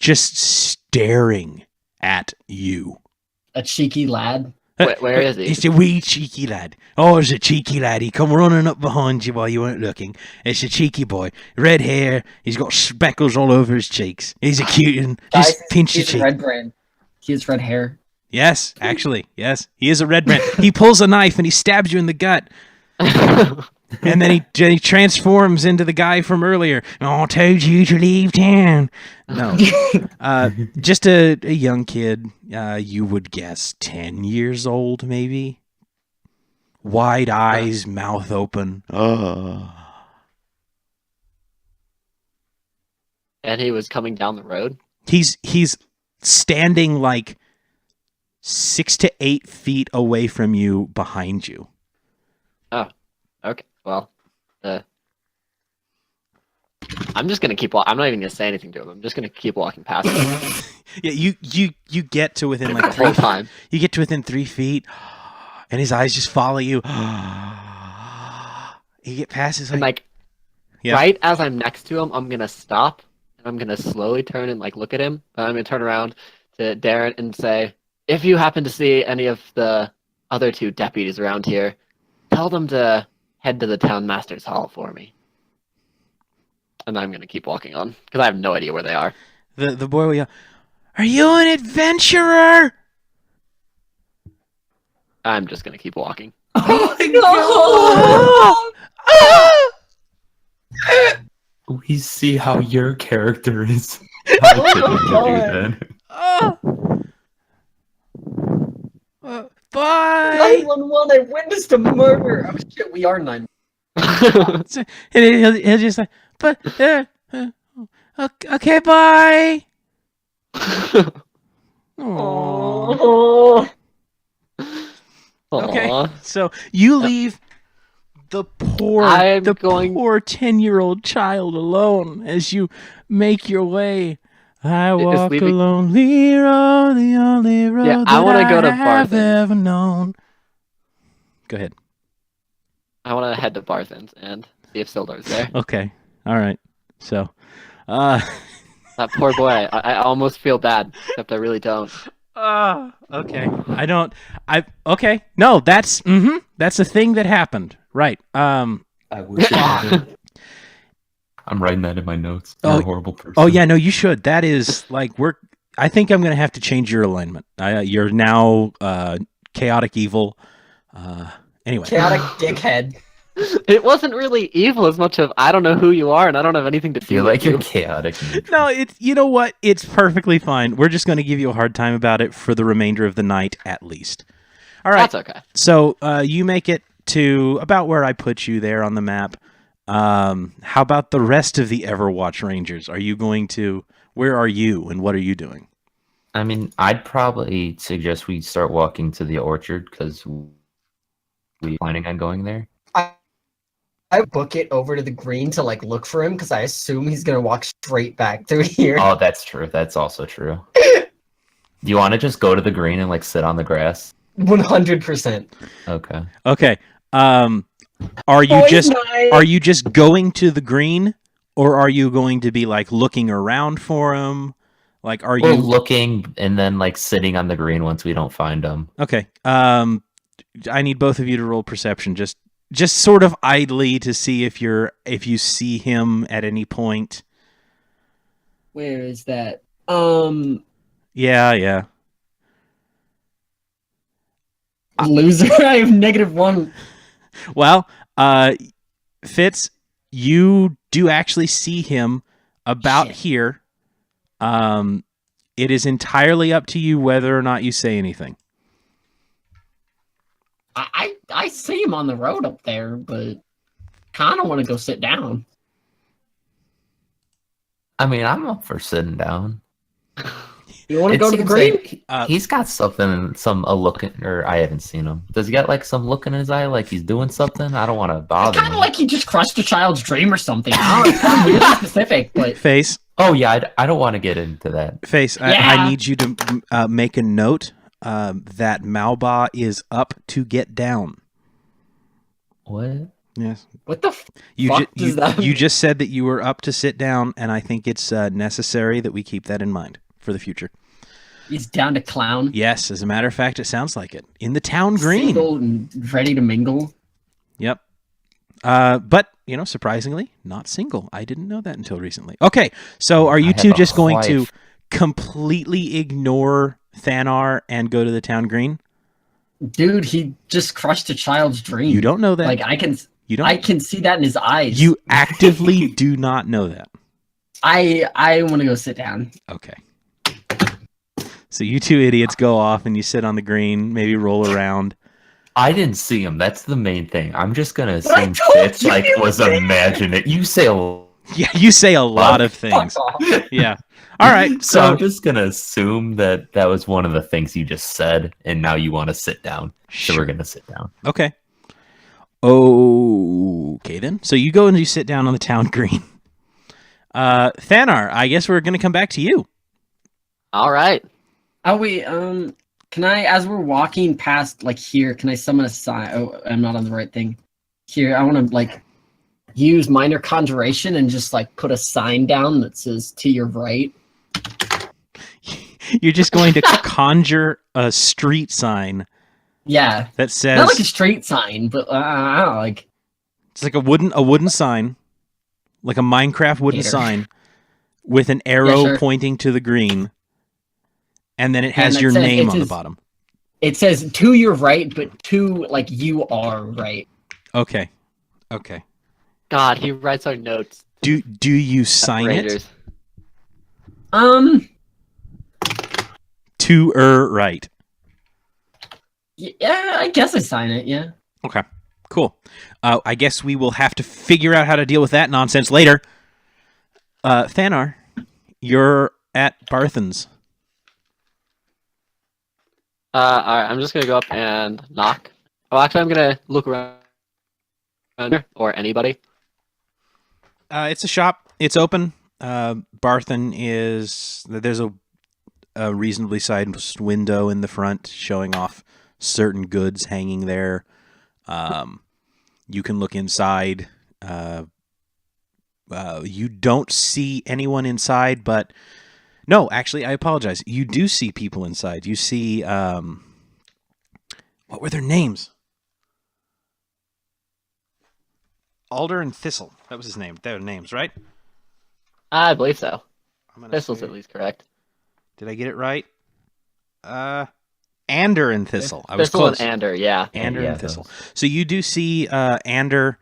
S2: just staring at you.
S5: A cheeky lad.
S4: Where is he?
S2: It's a wee cheeky lad. Oh, it's a cheeky lad. He come running up behind you while you weren't looking. It's a cheeky boy. Red hair. He's got speckles all over his cheeks. He's a cute one. Just pinch your
S5: He's
S2: cheek.
S5: red brand. He has red hair.
S2: Yes, actually, yes. He is a red brand. He pulls a knife and he stabs you in the gut. And then he transforms into the guy from earlier. Oh, I told you to leave town. No. Just a young kid. You would guess 10 years old, maybe. Wide eyes, mouth open.
S4: And he was coming down the road.
S2: He's standing like 6 to 8 feet away from you, behind you.
S4: Okay, well, I'm just gonna keep. I'm not even gonna say anything to him. I'm just gonna keep walking past him
S2: Yeah, you get to within
S4: the
S2: like
S4: whole
S2: 3
S4: time.
S2: You get to within 3 feet, and his eyes just follow you. You get past his
S4: And like,
S2: Yeah.
S4: right as I'm next to him, I'm gonna stop and I'm gonna slowly turn and like look at him. And I'm gonna turn around to Darren and say, "If you happen to see any of the other 2 deputies around here, tell them to head to the town master's hall for me." And I'm gonna keep walking on because I have no idea where they are.
S2: The boy will yell, "Are you an adventurer?"
S4: I'm just gonna keep walking.
S5: Oh
S3: We see how your character is.
S5: God.
S2: Bye.
S5: 911, I witnessed a murder. Oh shit, we are 911.
S2: And he'll just like, but okay, bye. Aww. Okay,
S4: Aw.
S2: so you leave the poor
S4: I'm going-
S2: poor 10-year-old child alone as you make your way. I
S4: Is
S2: walk a
S4: leaving-
S2: lonely road, the only road
S4: Yeah, I
S2: that
S4: wanna go to
S2: have
S4: Barthen's.
S2: ever known. Go ahead.
S4: I want to head to Barthen's and see if Sildar's there.
S2: Okay. All right. So,
S4: That poor boy. I almost feel bad, except I really don't.
S2: okay. Okay. No, that's a thing that happened. Right.
S3: I wish I did. I'm writing that in my notes. You're
S2: Oh,
S3: a horrible person.
S2: Oh yeah, no, you should. That is like I think I'm gonna have to change your alignment. You're now chaotic evil. Anyway.
S5: Chaotic dickhead.
S4: It wasn't really evil as much of I don't know who you are and I don't have anything to do
S3: Feel
S4: with
S3: like
S4: you.
S3: you're chaotic.
S2: No, you know what? It's perfectly fine. We're just gonna give you a hard time about it for the remainder of the night, at least. All right.
S4: That's okay.
S2: So you make it to about where I put you there on the map. How about the rest of the Everwatch Rangers? Are you going to? Where are you, and what are you doing?
S3: I mean, I'd probably suggest we start walking to the orchard because we're planning on going there.
S5: I book it over to the green to like look for him because I assume he's gonna walk straight back through here.
S3: Oh, that's true. That's also true. Do you want to just go to the green and like sit on the grass?
S5: 100%.
S3: Okay.
S2: Okay. Are you just going to the green, or are you going to be like looking around for him? Like, are
S3: We're
S2: you
S3: looking and then like sitting on the green once we don't find them.
S2: okay? I need both of you to roll perception, just sort of idly to see if you see him at any point.
S5: Where is that?
S2: Yeah.
S5: Loser. I have -1.
S2: Well, Fitz, You do actually see him about
S5: Shit.
S2: here. It is entirely up to you whether or not you say anything.
S5: I see him on the road up there, but kind of want to go sit down.
S3: I mean, I'm up for sitting down.
S5: You want to
S3: It
S5: go to the
S3: seems
S5: green?
S3: like he's got something, a look in, or I haven't seen him. Does he got like some look in his eye, like he's doing something? I don't want to bother
S5: Kind of
S3: him.
S5: like he just crushed a child's dream or something. I don't know, it's kind of really specific, but
S2: Face,
S3: Oh yeah, I don't want to get into that.
S2: Face. I
S5: Yeah.
S2: need you to make a note that Malba is up to get down.
S3: What?
S2: Yes.
S5: what the
S2: You,
S5: fuck does that
S2: you
S5: mean?
S2: just said that you were up to sit down, and I think it's necessary that we keep that in mind for the future.
S5: He's down to clown.
S2: Yes, as a matter of fact, it sounds like it. In the town green.
S5: Single and ready to mingle.
S2: Yep. But, surprisingly, not single. I didn't know that until recently. Okay, so are you
S3: I have
S2: two
S3: a
S2: just going to
S3: wife.
S2: completely ignore Thanar and go to the town green?
S5: Dude, he just crushed a child's dream.
S2: You don't know that.
S5: Like I can
S2: I
S5: see that in his eyes.
S2: You actively do not know that.
S5: I want to go sit down.
S2: Okay. So you two idiots go off and you sit on the green, maybe roll around.
S3: I didn't see him. That's the main thing. I'm just gonna
S5: But I
S3: assume
S5: told
S3: Fitz
S5: you
S3: like
S5: he
S3: was
S5: was there.
S3: imagining. You say a
S2: Yeah, you say a lot of things.
S5: Fuck off.
S2: Yeah. All right.
S3: So I'm
S2: So
S3: just gonna assume that was one of the things you just said, and now you want to sit down. So
S2: Sure.
S3: we're gonna sit down.
S2: Okay. Okay then. So you go and you sit down on the town green. Thanar, I guess we're gonna come back to you.
S4: All right.
S5: Oh wait, can I, as we're walking past like here, can I summon a sign? Oh, I'm not on the right thing. Here, I want to like use minor conjuration and just like put a sign down that says "to your right."
S2: You're just going to conjure a street sign
S5: Yeah,
S2: that says
S5: not like a street sign, but I don't know, like
S2: it's like a wooden sign, like a Minecraft wooden
S5: Gator.
S2: sign with an arrow
S5: sure.
S2: pointing to the green, and then it
S5: Yeah,
S2: has
S5: and
S2: your
S5: it says-
S2: name
S5: it
S2: on the
S5: says-
S2: bottom.
S5: it says "to your right," but "to" like you are right.
S2: Okay. Okay.
S4: God, he writes our notes.
S2: Do you sign it
S4: Raiders.
S2: to right?
S5: Yeah, I guess I sign it. Yeah.
S2: Okay. Cool. I guess we will have to figure out how to deal with that nonsense later. Thanar, you're at Barthen's.
S4: All right, I'm just gonna go up and knock. Oh, actually, I'm gonna look around or anybody.
S2: It's a shop. It's open. Barthen is there's a reasonably sized window in the front showing off certain goods hanging there. You can look inside. You don't see anyone inside, but no, actually, I apologize. You do see people inside. You see, what were their names? Alder and Thistle. That was his name. Their names, right?
S4: I believe so.
S2: I'm gonna
S4: Thistle's
S2: say-
S4: at least correct.
S2: Did I get it right? Ander and Thistle. I was
S4: Thistle
S2: close.
S4: and Ander, yeah.
S2: Ander
S3: Yeah,
S2: and Thistle. So you do see Ander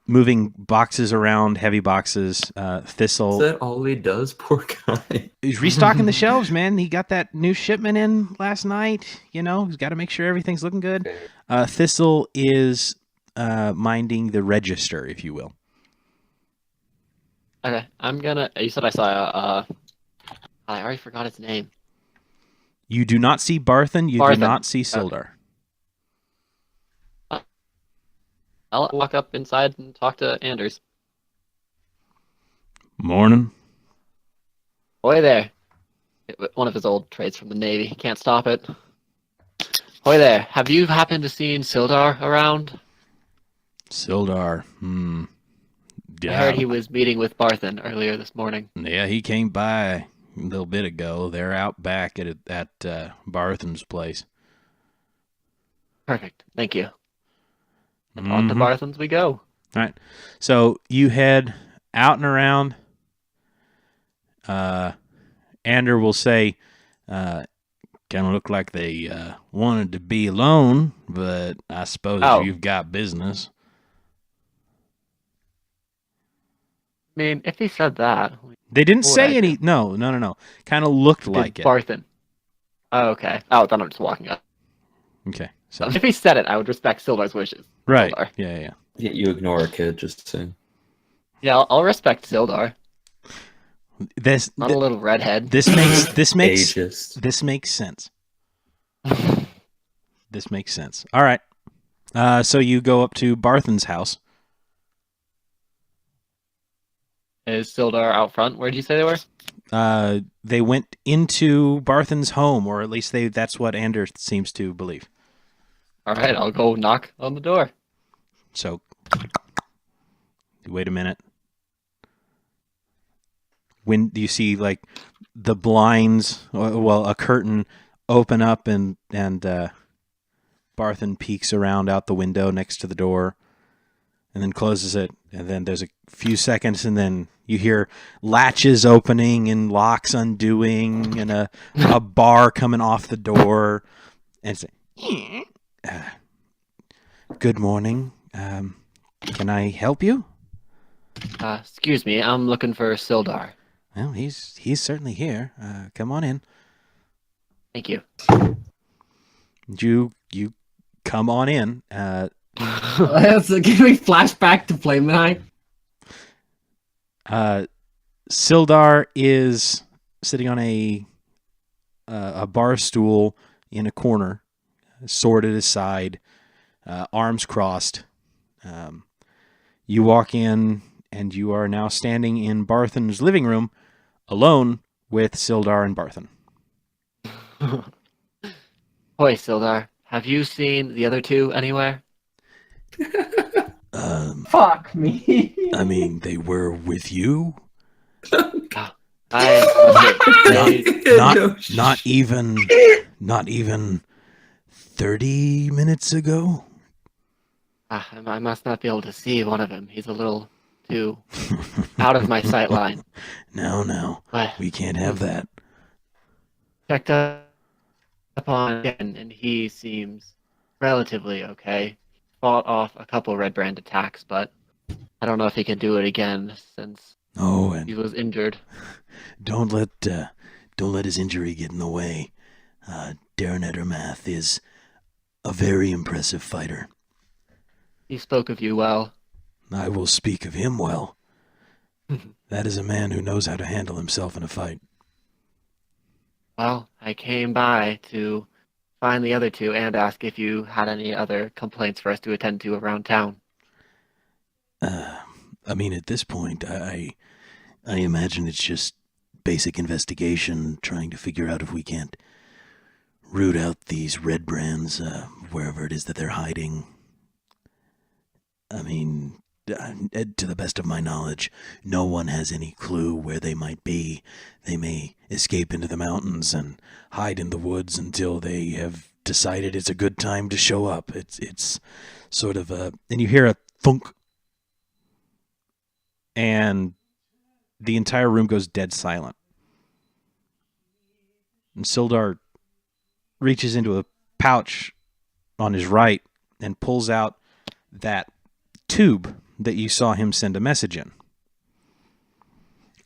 S2: moving boxes around, heavy boxes.
S3: Is
S2: Thistle.
S3: that all he does, poor guy?
S2: He's restocking the shelves, man. He got that new shipment in last night. He's got to make sure everything's looking good. Thistle is minding the register, if you will.
S4: Okay, I'm gonna. You said I saw. I already forgot its name.
S2: You do not see Barthen. You do
S4: Barthen.
S2: not see Sildar.
S4: I'll walk up inside and talk to Anders.
S2: Morning.
S4: Hoy there. One of his old traits from the Navy. He can't stop it. Hoy there. Have you happened to seen Sildar around?
S2: Sildar.
S4: I
S2: Yeah.
S4: heard he was meeting with Barthen earlier this morning.
S2: Yeah, he came by a little bit ago. They're out back at Barthen's place.
S4: Perfect. Thank you. And on to
S2: Mhm.
S4: Barthen's we go.
S2: All right. So you head out and around. Ander will say, kind of look like they wanted to be alone, but I suppose
S4: Oh.
S2: you've got business.
S4: mean, if he said that,
S2: They didn't
S4: What would
S2: say
S4: I
S2: any. No. Kind of looked like it.
S4: Barthen. Oh, okay. Oh, then I'm just walking up.
S2: Okay. So
S4: If he said it, I would respect Sildar's wishes.
S2: right.
S4: Sildar.
S2: Yeah.
S6: Yeah, you ignore a kid, just saying.
S4: Yeah, I'll respect Sildar. Not a little redhead.
S2: This makes
S6: Ageist.
S2: this makes sense. This makes sense. All right. So you go up to Barthen's house.
S4: Is Sildar out front? Where did you say they were?
S2: They went into Barthen's home, or at least that's what Ander seems to believe.
S4: All right, I'll go knock on the door.
S2: So, wait a minute. When do you see like the blinds, well, a curtain open up and Barthen peeks around out the window next to the door and then closes it. And then there's a few seconds and then you hear latches opening and locks undoing and a bar coming off the door. And it's good morning. Can I help you?
S4: Excuse me, I'm looking for Sildar.
S2: Well, he's certainly here. Come on in.
S4: Thank you.
S2: You come on in.
S5: So can we flash back to Flameheim?
S2: Sildar is sitting on a bar stool in a corner, sword at his side, arms crossed. You walk in, and you are now standing in Barthen's living room, alone with Sildar and Barthen.
S4: Boy, Sildar, have you seen the other two anywhere?
S5: Fuck me.
S2: I mean, they were with you. Not even 30 minutes ago.
S4: I must not be able to see one of them. He's a little too out of my sight line.
S2: No,
S4: But
S2: we can't have that.
S4: checked up on him, and he seems relatively okay. Fought off a couple red brand attacks, but I don't know if he can do it again since
S2: Oh,
S4: he
S2: and
S4: was injured.
S2: don't let his injury get in the way. Darren Edermath is a very impressive fighter.
S4: He spoke of you well.
S2: I will speak of him well. That is a man who knows how to handle himself in a fight.
S4: Well, I came by to find the other two and ask if you had any other complaints for us to attend to around town.
S2: I mean, at this point, I imagine it's just basic investigation, trying to figure out if we can't root out these red brands wherever it is that they're hiding. I mean, to the best of my knowledge, no one has any clue where they might be. They may escape into the mountains and hide in the woods until they have decided it's a good time to show up. It's sort of a... And you hear a thunk. And the entire room goes dead silent. And Sildar reaches into a pouch on his right and pulls out that tube that you saw him send a message in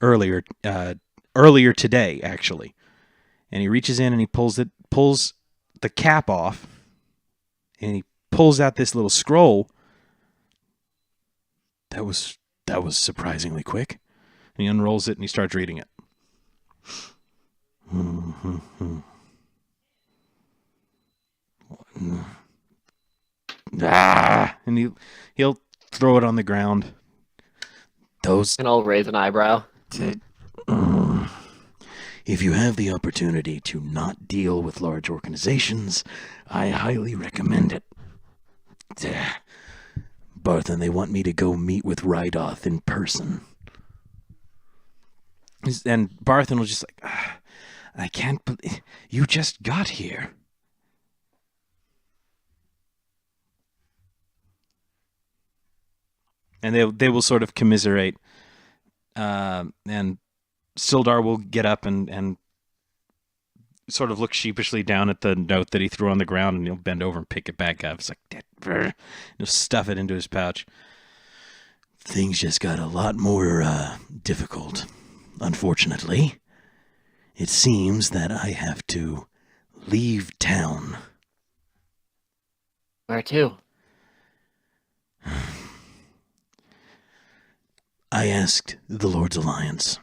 S2: earlier today, actually. And he reaches in and he pulls the cap off, and he pulls out this little scroll. That was surprisingly quick. And he unrolls it and he starts reading it. And he'll throw it on the ground.
S4: And I'll raise an eyebrow.
S2: If you have the opportunity to not deal with large organizations, I highly recommend it. Barthen, they want me to go meet with Rydoth in person. And Barthen was just like, I can't believe you just got here. And they will sort of commiserate. And Sildar will get up and sort of look sheepishly down at the note that he threw on the ground, and he'll bend over and pick it back up. It's like, he'll stuff it into his pouch. things just got a lot more difficult. Unfortunately, it seems that I have to leave town.
S4: Where to?
S2: I asked the Lord's Alliance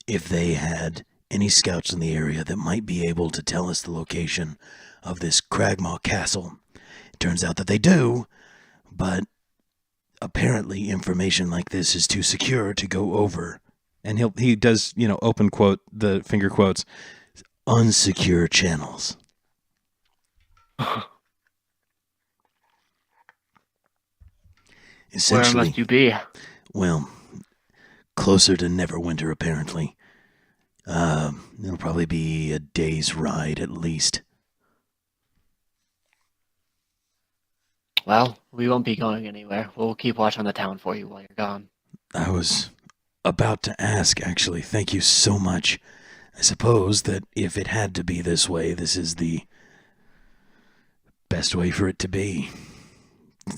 S2: if they had any scouts in the area that might be able to tell us the location of this Cragmaw Castle. It turns out that they do, but apparently information like this is too secure to go over. And he does, open quote, the finger quotes, unsecure channels. Essentially,
S4: Where must you be?
S2: Well, closer to Neverwinter, apparently. It'll probably be a day's ride at least.
S4: Well, we won't be going anywhere. We'll keep watch on the town for you while you're gone.
S2: I was about to ask, actually. Thank you so much. I suppose that if it had to be this way, this is the best way for it to be.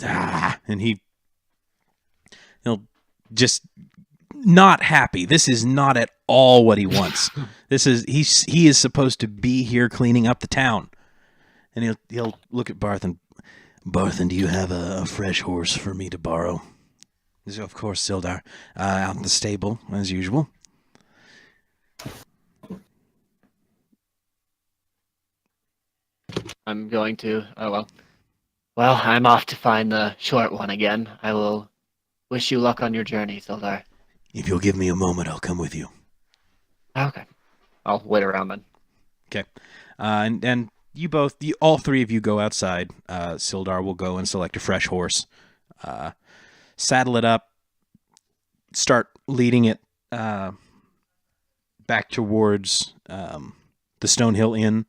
S2: And he'll just not happy. This is not at all what he wants. He is supposed to be here cleaning up the town. And he'll look at Barthen. Barthen, do you have a fresh horse for me to borrow? Of course, Sildar. Out in the stable, as usual.
S4: I'm going to... Oh, well. Well, I'm off to find the short one again. I will wish you luck on your journey, Sildar.
S2: If you'll give me a moment, I'll come with you.
S4: Okay. I'll wait around then.
S2: Okay. And all three of you go outside. Sildar will go and select a fresh horse. Saddle it up. Start leading it back towards the Stonehill Inn.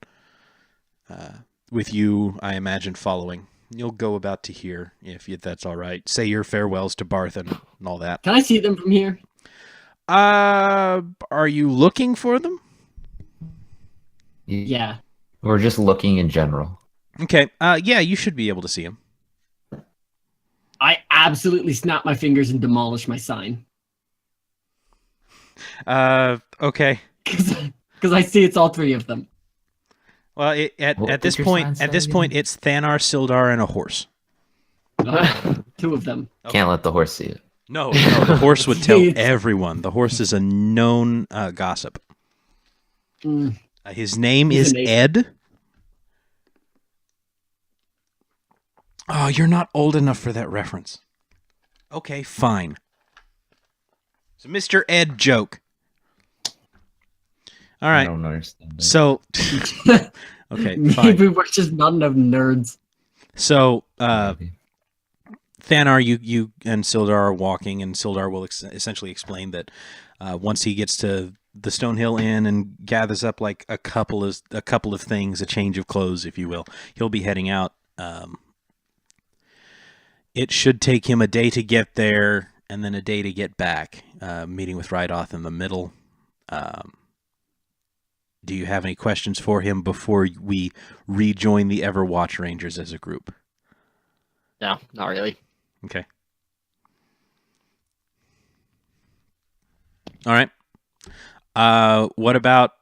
S2: With you, I imagine, following. You'll go about to here, if that's all right. Say your farewells to Barthen and all that.
S5: Can I see them from here?
S2: Are you looking for them?
S5: Yeah.
S3: We're just looking in general.
S2: Okay. Yeah, you should be able to see them.
S5: I absolutely snap my fingers and demolish my sign.
S2: Okay.
S5: Because I see it's all three of them.
S2: Well, at this point, it's Thanar, Sildar, and a horse.
S5: Two of them.
S3: Can't let the horse see it.
S2: No, the horse would tell everyone. The horse is a known gossip. His name is Ed. Oh, you're not old enough for that reference. Okay, fine. It's a Mr. Ed joke. All right.
S3: I don't understand it.
S2: So, okay, fine.
S5: Maybe we're just not enough nerds.
S2: So, Thanar, you and Sildar are walking, and Sildar will essentially explain that once he gets to the Stonehill Inn and gathers up like a couple of things, a change of clothes, if you will, he'll be heading out. It should take him a day to get there, and then a day to get back. Meeting with Rydoth in the middle. Do you have any questions for him before we rejoin the Everwatch Rangers as a group?
S4: No, not really.
S2: Okay. All right. What about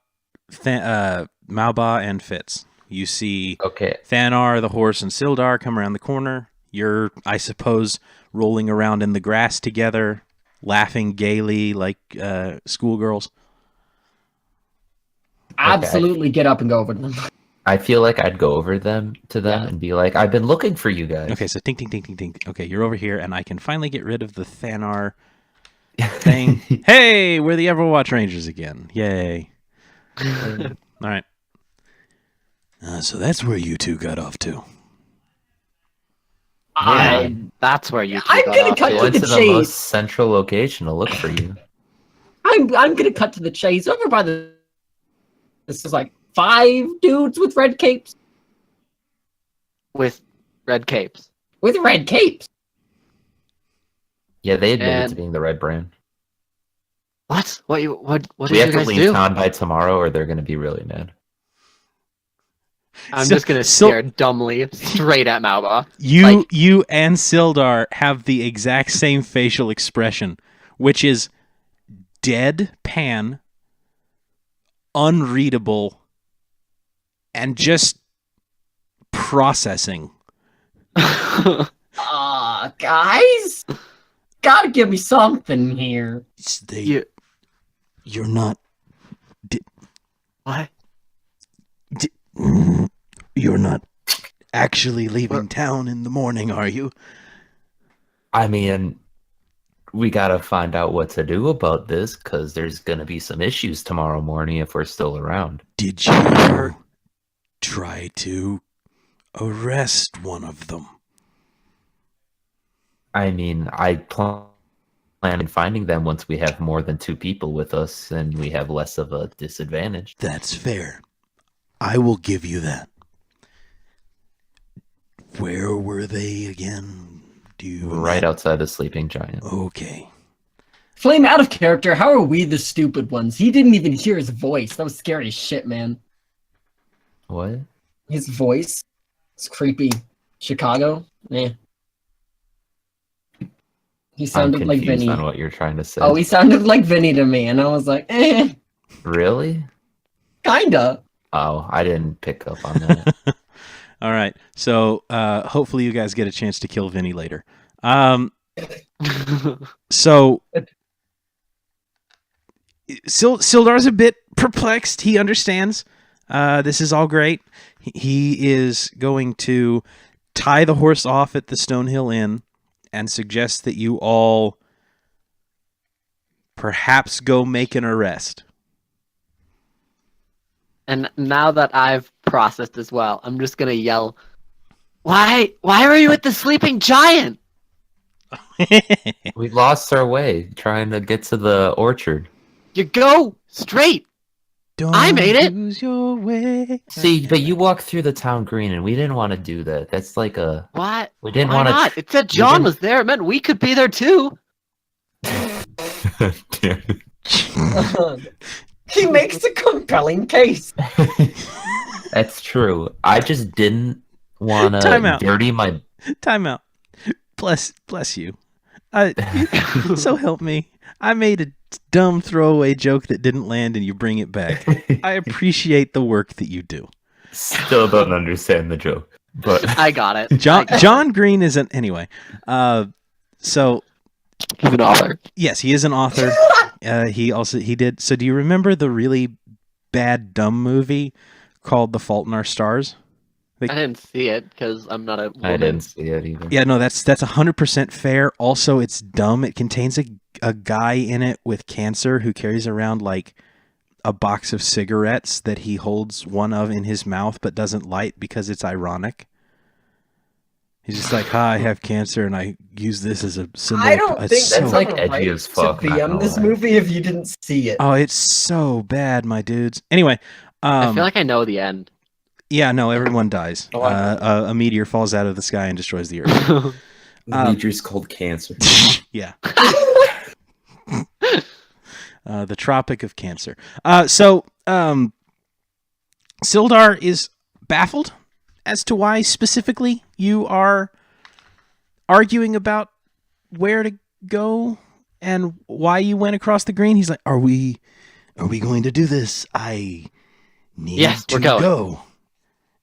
S2: Malba and Fitz? You see Thanar, the horse, and Sildar come around the corner. You're, I suppose, rolling around in the grass together, laughing gaily like schoolgirls.
S5: Absolutely get up and go over to them.
S3: I feel like I'd go over to them and be like, I've been looking for you guys.
S2: Okay, so ting, ting, ting, ting, ting. Okay, you're over here, and I can finally get rid of the Thanar thing. Hey, we're the Everwatch Rangers again. Yay. All right. So that's where you two got off to.
S4: That's where you
S5: I'm gonna cut
S3: I
S5: to
S3: went
S5: the
S3: to the
S5: chase.
S3: most central location to look for you.
S5: I'm gonna cut to the chase over by the. This is like 5 dudes with red capes.
S4: with red capes.
S5: With red capes.
S3: Yeah, they admitted
S4: And-
S3: to being the red brand.
S4: What? What did
S3: We
S4: you
S3: have to
S4: guys
S3: leave
S4: do?
S3: town by tomorrow, or they're going to be really mad.
S4: I'm
S2: So-
S4: just gonna
S2: so-
S4: stare dumbly straight at Malba.
S2: You and Sildar have the exact same facial expression, which is deadpan, unreadable, and just processing.
S5: Guys, gotta give me something here.
S2: You're not.
S4: What?
S2: You're not actually leaving town in the morning, are you?
S3: I mean, we gotta find out what to do about this, because there's gonna be some issues tomorrow morning if we're still around.
S2: Did you ever try to arrest one of them?
S3: I mean, I plan on finding them once we have more than 2 people with us and we have less of a disadvantage.
S2: That's fair. I will give you that. Where were they again? Do you
S3: Right outside the Sleeping Giant.
S2: Okay.
S5: Flame, out of character, how are we the stupid ones? He didn't even hear his voice. That was scary as shit, man.
S3: What?
S5: His voice. It's creepy. Chicago? Eh. He
S3: I'm
S5: sounded like
S3: confused
S5: Vinny.
S3: on what you're trying to say.
S5: Oh, he sounded like Vinny to me, and I was like, eh,
S3: Really?
S5: kinda.
S3: Oh, I didn't pick up on that.
S2: All right. So hopefully you guys get a chance to kill Vinny later. So Sildar's a bit perplexed. He understands. This is all great. He is going to tie the horse off at the Stonehill Inn and suggest that you all perhaps go make an arrest.
S4: And now that I've processed as well, I'm just gonna yell, Why were you with the sleeping giant?
S3: We lost our way trying to get to the orchard.
S4: You go straight.
S2: Don't
S4: I made it.
S2: lose your way.
S3: See, but you walked through the town green, and we didn't want to do that. That's like a...
S4: What?
S3: We didn't
S4: Why
S3: want
S4: not?
S3: to...
S4: It said John was there. It meant we could be there too.
S5: He makes a compelling case.
S3: That's true. I just didn't want
S2: Time
S3: to
S2: out.
S3: dirty my...
S2: Time out. Bless you. So help me. I made a dumb throwaway joke that didn't land and you bring it back. I appreciate the work that you do.
S3: Still don't understand the joke, but...
S4: I got it.
S2: John Green isn't... Anyway. So...
S4: He's an author.
S2: Yes, he is an author. He did... So do you remember the really bad dumb movie called The Fault in Our Stars?
S4: I didn't see it because I'm not a woman.
S3: I didn't see it either.
S2: Yeah, no, that's 100% fair. Also, it's dumb. It contains a guy in it with cancer who carries around like a box of cigarettes that he holds one of in his mouth but doesn't light because it's ironic. He's just like, I have cancer and I use this as a symbol.
S5: I don't think
S3: so-
S5: that's
S3: like
S5: like
S3: edgy
S5: right
S3: as fuck,
S5: to be
S3: not
S5: on
S3: gonna
S5: this
S3: lie.
S5: movie if you didn't see it.
S2: Oh, it's so bad, my dudes. Anyway,
S4: I feel like I know the end.
S2: yeah, no, everyone dies.
S5: Oh, I know.
S2: A meteor falls out of the sky and destroys the earth.
S6: The meteor's called cancer.
S2: Yeah. The Tropic of Cancer. So Sildar is baffled as to why specifically you are arguing about where to go and why you went across the green. He's like, Are we going to do this? I need
S4: Yes,
S2: to
S4: we're going.
S2: go.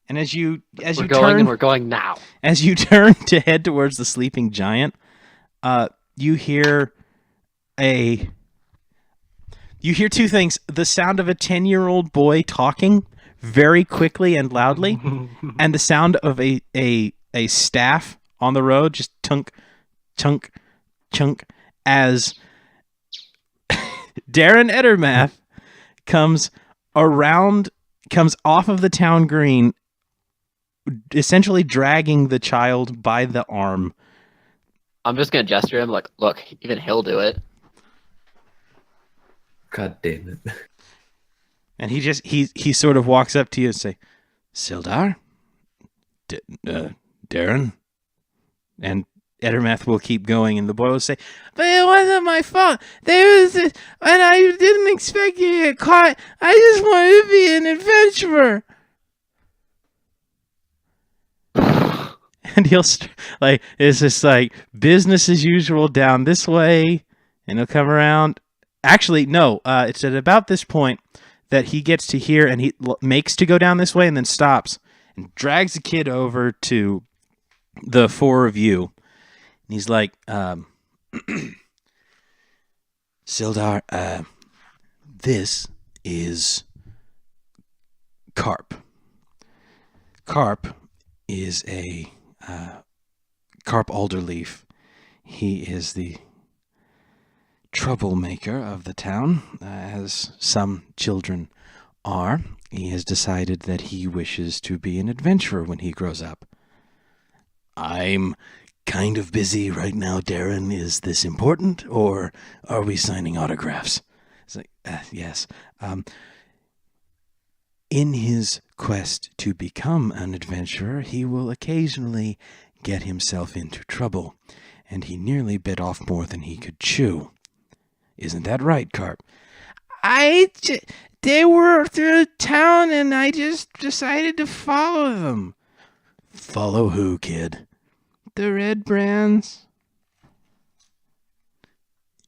S2: And as you
S4: We're going and we're going now.
S2: as you turn to head towards the sleeping giant, you hear two things. The sound of a 10-year-old boy talking very quickly and loudly, and the sound of a staff on the road just tunk, chunk, chunk, as Darren Edermath comes off of the town green, essentially dragging the child by the arm.
S4: I'm just gonna gesture him like, look, even he'll do it.
S6: God damn it.
S2: And he sort of walks up to you and say, Sildar? Darren? And Edermath will keep going, and the boy will say, but it wasn't my fault. There was this, and I didn't expect you to get caught. I just wanted to be an adventurer. and it's just like business as usual down this way, and he'll come around. Actually, no, it's at about this point that he gets to here, and he makes to go down this way, and then stops and drags the kid over to the four of you, and he's like, Sildar, this is Carp. Carp is a Carp Alderleaf. He is the troublemaker of the town, as some children are. He has decided that he wishes to be an adventurer when he grows up. I'm kind of busy right now, Darren. Is this important, or are we signing autographs? It's like, yes. In his quest to become an adventurer, he will occasionally get himself into trouble, and he nearly bit off more than he could chew. Isn't that right, Carp? They were through town, and I just decided to follow them. Follow who, kid? The Red Brands.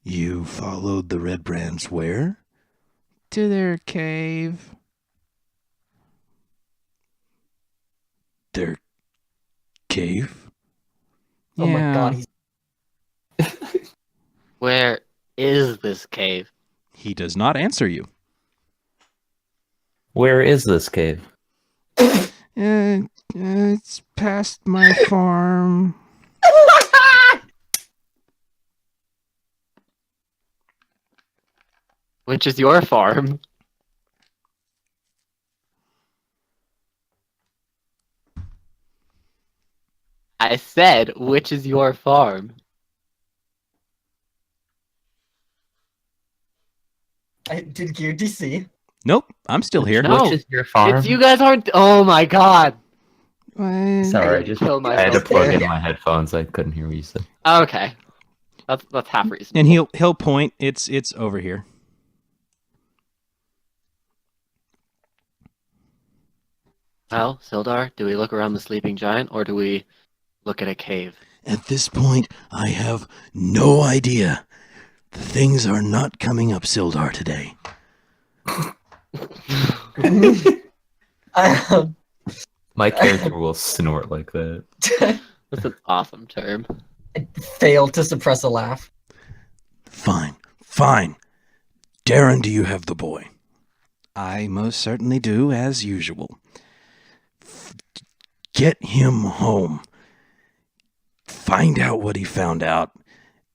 S2: You followed the Red Brands where? To their cave. Their cave?
S5: Oh my god, he's
S4: Where is this cave?
S2: He does not answer you.
S3: Where is this cave?
S2: It's past my farm.
S4: Which is your farm? I said, which is your farm?
S5: Did Gear DC?
S2: Nope, I'm still here.
S4: No.
S3: Which is your farm?
S4: It's you guys aren't. Oh my god.
S3: Sorry, I just
S4: Killed
S3: I had to
S4: myself
S3: plug
S4: there.
S3: in my headphones. I couldn't hear what you said.
S4: Okay, that's half reasonable.
S2: And he'll point. It's over here.
S4: Well, Sildar, do we look around the sleeping giant or do we look at a cave?
S7: At this point, I have no idea. Things are not coming up Sildar today.
S3: My character will snort like that.
S4: That's an awesome term.
S5: Failed to suppress a laugh.
S7: Fine. Darren, do you have the boy?
S2: I most certainly do, as usual.
S7: Get him home. Find out what he found out,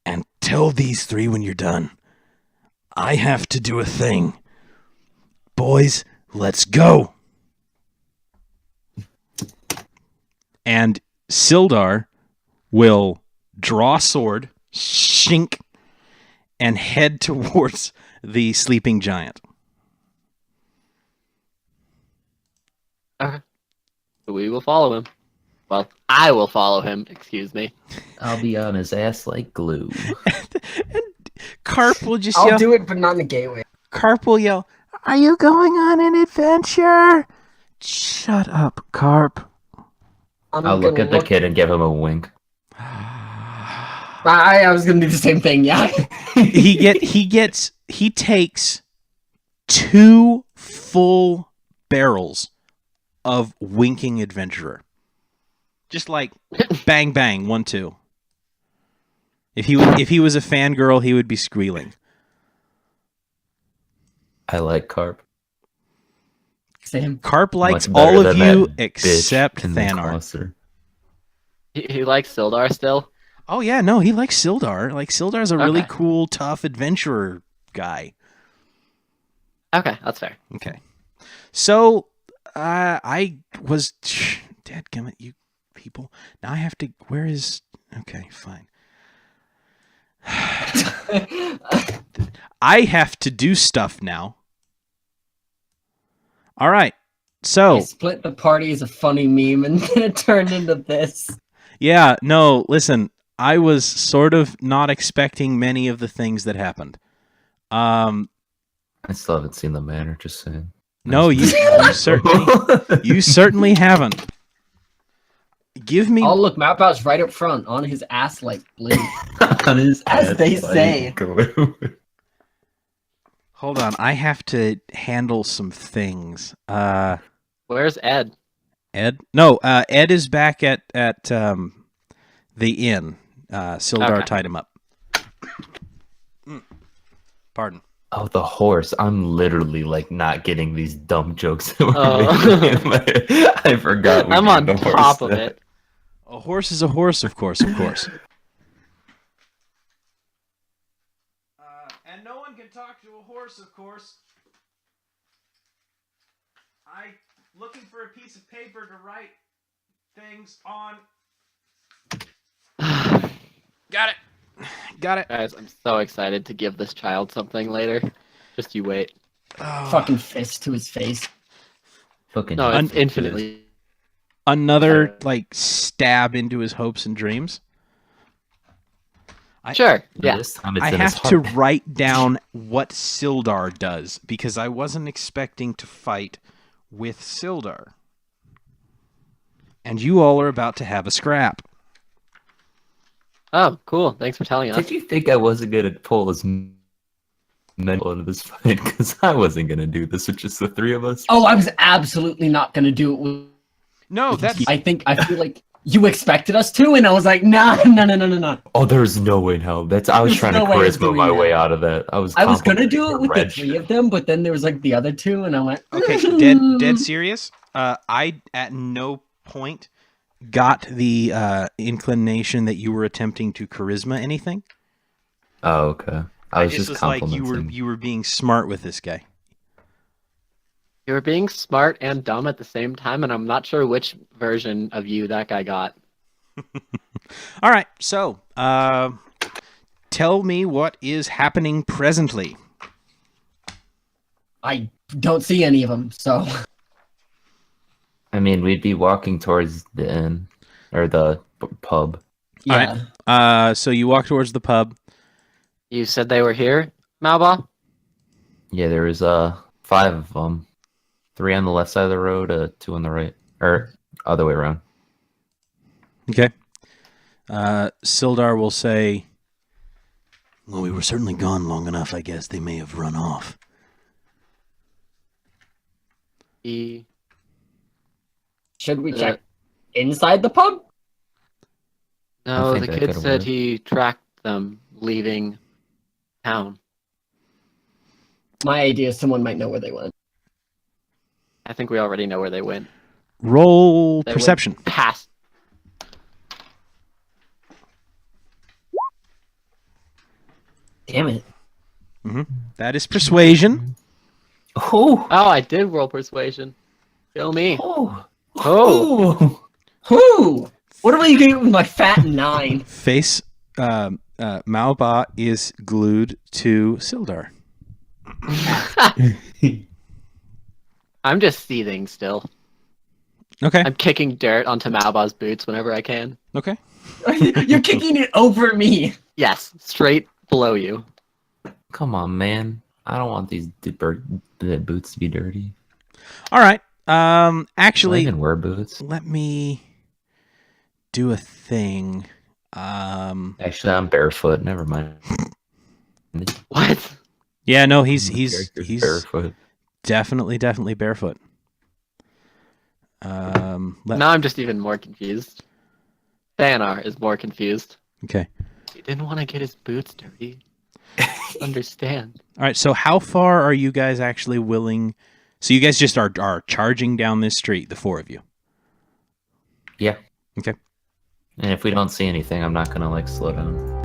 S7: and tell these three when you're done. I have to do a thing. Boys, let's go.
S2: And Sildar will draw sword, shink, and head towards the sleeping giant.
S4: Okay. We will follow him. Well, I will follow him, excuse me.
S3: I'll be on his ass like glue.
S2: And Carp will just
S5: I'll
S2: yell.
S5: do it, but not in the gateway.
S2: Carp will yell, "Are you going on an adventure?" Shut up, Carp.
S3: I'll look at the kid and give him a wink.
S5: I was gonna do the same thing. Yeah.
S2: He takes 2 full barrels of winking adventurer. Just like bang bang 1 2. If he was a fangirl, he would be squealing.
S3: I like Carp.
S5: Same.
S2: Carp likes
S3: Much better
S2: all of
S3: than
S2: you
S3: that
S2: except
S3: bitch in the
S2: Thanar.
S3: cluster.
S4: He likes Sildar still?
S2: Oh yeah, no, he likes Sildar. Like Sildar's a really
S4: Okay.
S2: cool, tough adventurer guy.
S4: Okay, that's fair.
S2: Okay. So I was dadgummit, you people. Now I have to where is okay, fine. I have to do stuff now. All right. So
S5: I split the party is a funny meme, and then it turned into this.
S2: yeah, no, listen, I was sort of not expecting many of the things that happened.
S3: I still haven't seen the manor, just saying.
S2: No, you certainly haven't. Give me.
S5: Oh, look, Mapou's right up front on his ass like blue.
S3: On his
S5: As
S3: ass,
S5: they
S3: like,
S5: say.
S2: Hold on, I have to handle some things.
S4: Where's Ed?
S2: Ed? No, Ed is back at the inn. Sildar
S4: Okay.
S2: tied him up. Pardon.
S3: Oh, the horse. I'm literally like not getting these dumb jokes that we're
S4: Oh.
S3: making. I forgot.
S4: I'm
S3: did
S4: on
S3: the horse
S4: top of
S3: stuff.
S4: it.
S2: A horse is a horse, of course, of course. And no one can talk to a horse, of course. I'm looking for a piece of paper to write things on. Got it. Got it.
S4: Guys, I'm so excited to give this child something later. Just you wait.
S5: Fucking fist to his face.
S3: Fucking
S4: No, it's
S2: Un-
S4: infinitely.
S2: Another, like, stab into his hopes and dreams.
S4: Sure. Yeah.
S3: This time it's
S2: I
S3: in his
S2: have to
S3: heart.
S2: write down what Sildar does, because I wasn't expecting to fight with Sildar. And you all are about to have a scrap.
S4: Oh, cool. Thanks for telling us.
S3: Did you think I wasn't gonna pull as mental into this fight? Because I wasn't gonna do this with just the three of us.
S5: Oh, I was absolutely not gonna do it with.
S2: No, that's...
S5: I feel like you expected us to, and I was like, nah.
S3: Oh, there's no way in hell. I was
S5: There's
S3: trying
S5: no
S3: to
S5: way I was
S3: charisma
S5: doing
S3: my
S5: that.
S3: way out of that. I was
S5: gonna do it with
S3: Reg.
S5: the three of them, but then there was like the other two, and I went,
S2: Okay, dead serious. I at no point got the inclination that you were attempting to charisma anything.
S3: Oh, okay. I was just
S2: was like
S3: complimenting.
S2: you were being smart with this guy.
S4: You were being smart and dumb at the same time, and I'm not sure which version of you that guy got.
S2: All right, so tell me what is happening presently.
S5: I don't see any of them, so
S3: I mean, we'd be walking towards the inn or the pub.
S5: yeah.
S2: So you walk towards the pub.
S4: You said they were here, Malba?
S3: Yeah, there was 5 of them. 3 on the left side of the road, 2 on the right, or other way around.
S2: Okay. Sildar will say, "Well, we were certainly gone long enough. I guess they may have run off."
S5: Should we check inside the pub?
S4: No,
S3: think
S4: the
S3: that
S4: kid
S3: could've
S4: said
S3: worked.
S4: he tracked them leaving town.
S5: My idea is someone might know where they went.
S4: I think we already know where they went.
S2: Roll
S4: They went
S2: perception.
S4: past.
S5: Damn it.
S2: That is persuasion.
S3: Oh,
S4: Oh, I did roll persuasion. Kill me.
S3: oh,
S4: Oh.
S5: Who? What am I doing with my fat 9?
S2: Face Maoba is glued to Sildar.
S4: I'm just seething still.
S2: Okay.
S4: I'm kicking dirt onto Malba's boots whenever I can.
S2: Okay.
S5: You're kicking it over me.
S4: Yes, straight below you.
S3: Come on, man! I don't want these the boots to be dirty.
S2: All right.
S3: Do I
S2: Actually,
S3: even wear boots?
S2: let me do a thing.
S3: Actually, I'm barefoot. Never mind.
S4: What?
S2: Yeah, no,
S3: My
S2: he's
S3: character's barefoot.
S2: definitely barefoot.
S4: Now I'm just even more confused. Thanar is more confused.
S2: Okay.
S4: He didn't want to get his boots dirty. Understand.
S2: All right. So how far are you guys actually willing? So you guys just are charging down this street, the 4 of you.
S3: Yeah.
S2: Okay.
S3: And if we don't see anything, I'm not gonna like slow down.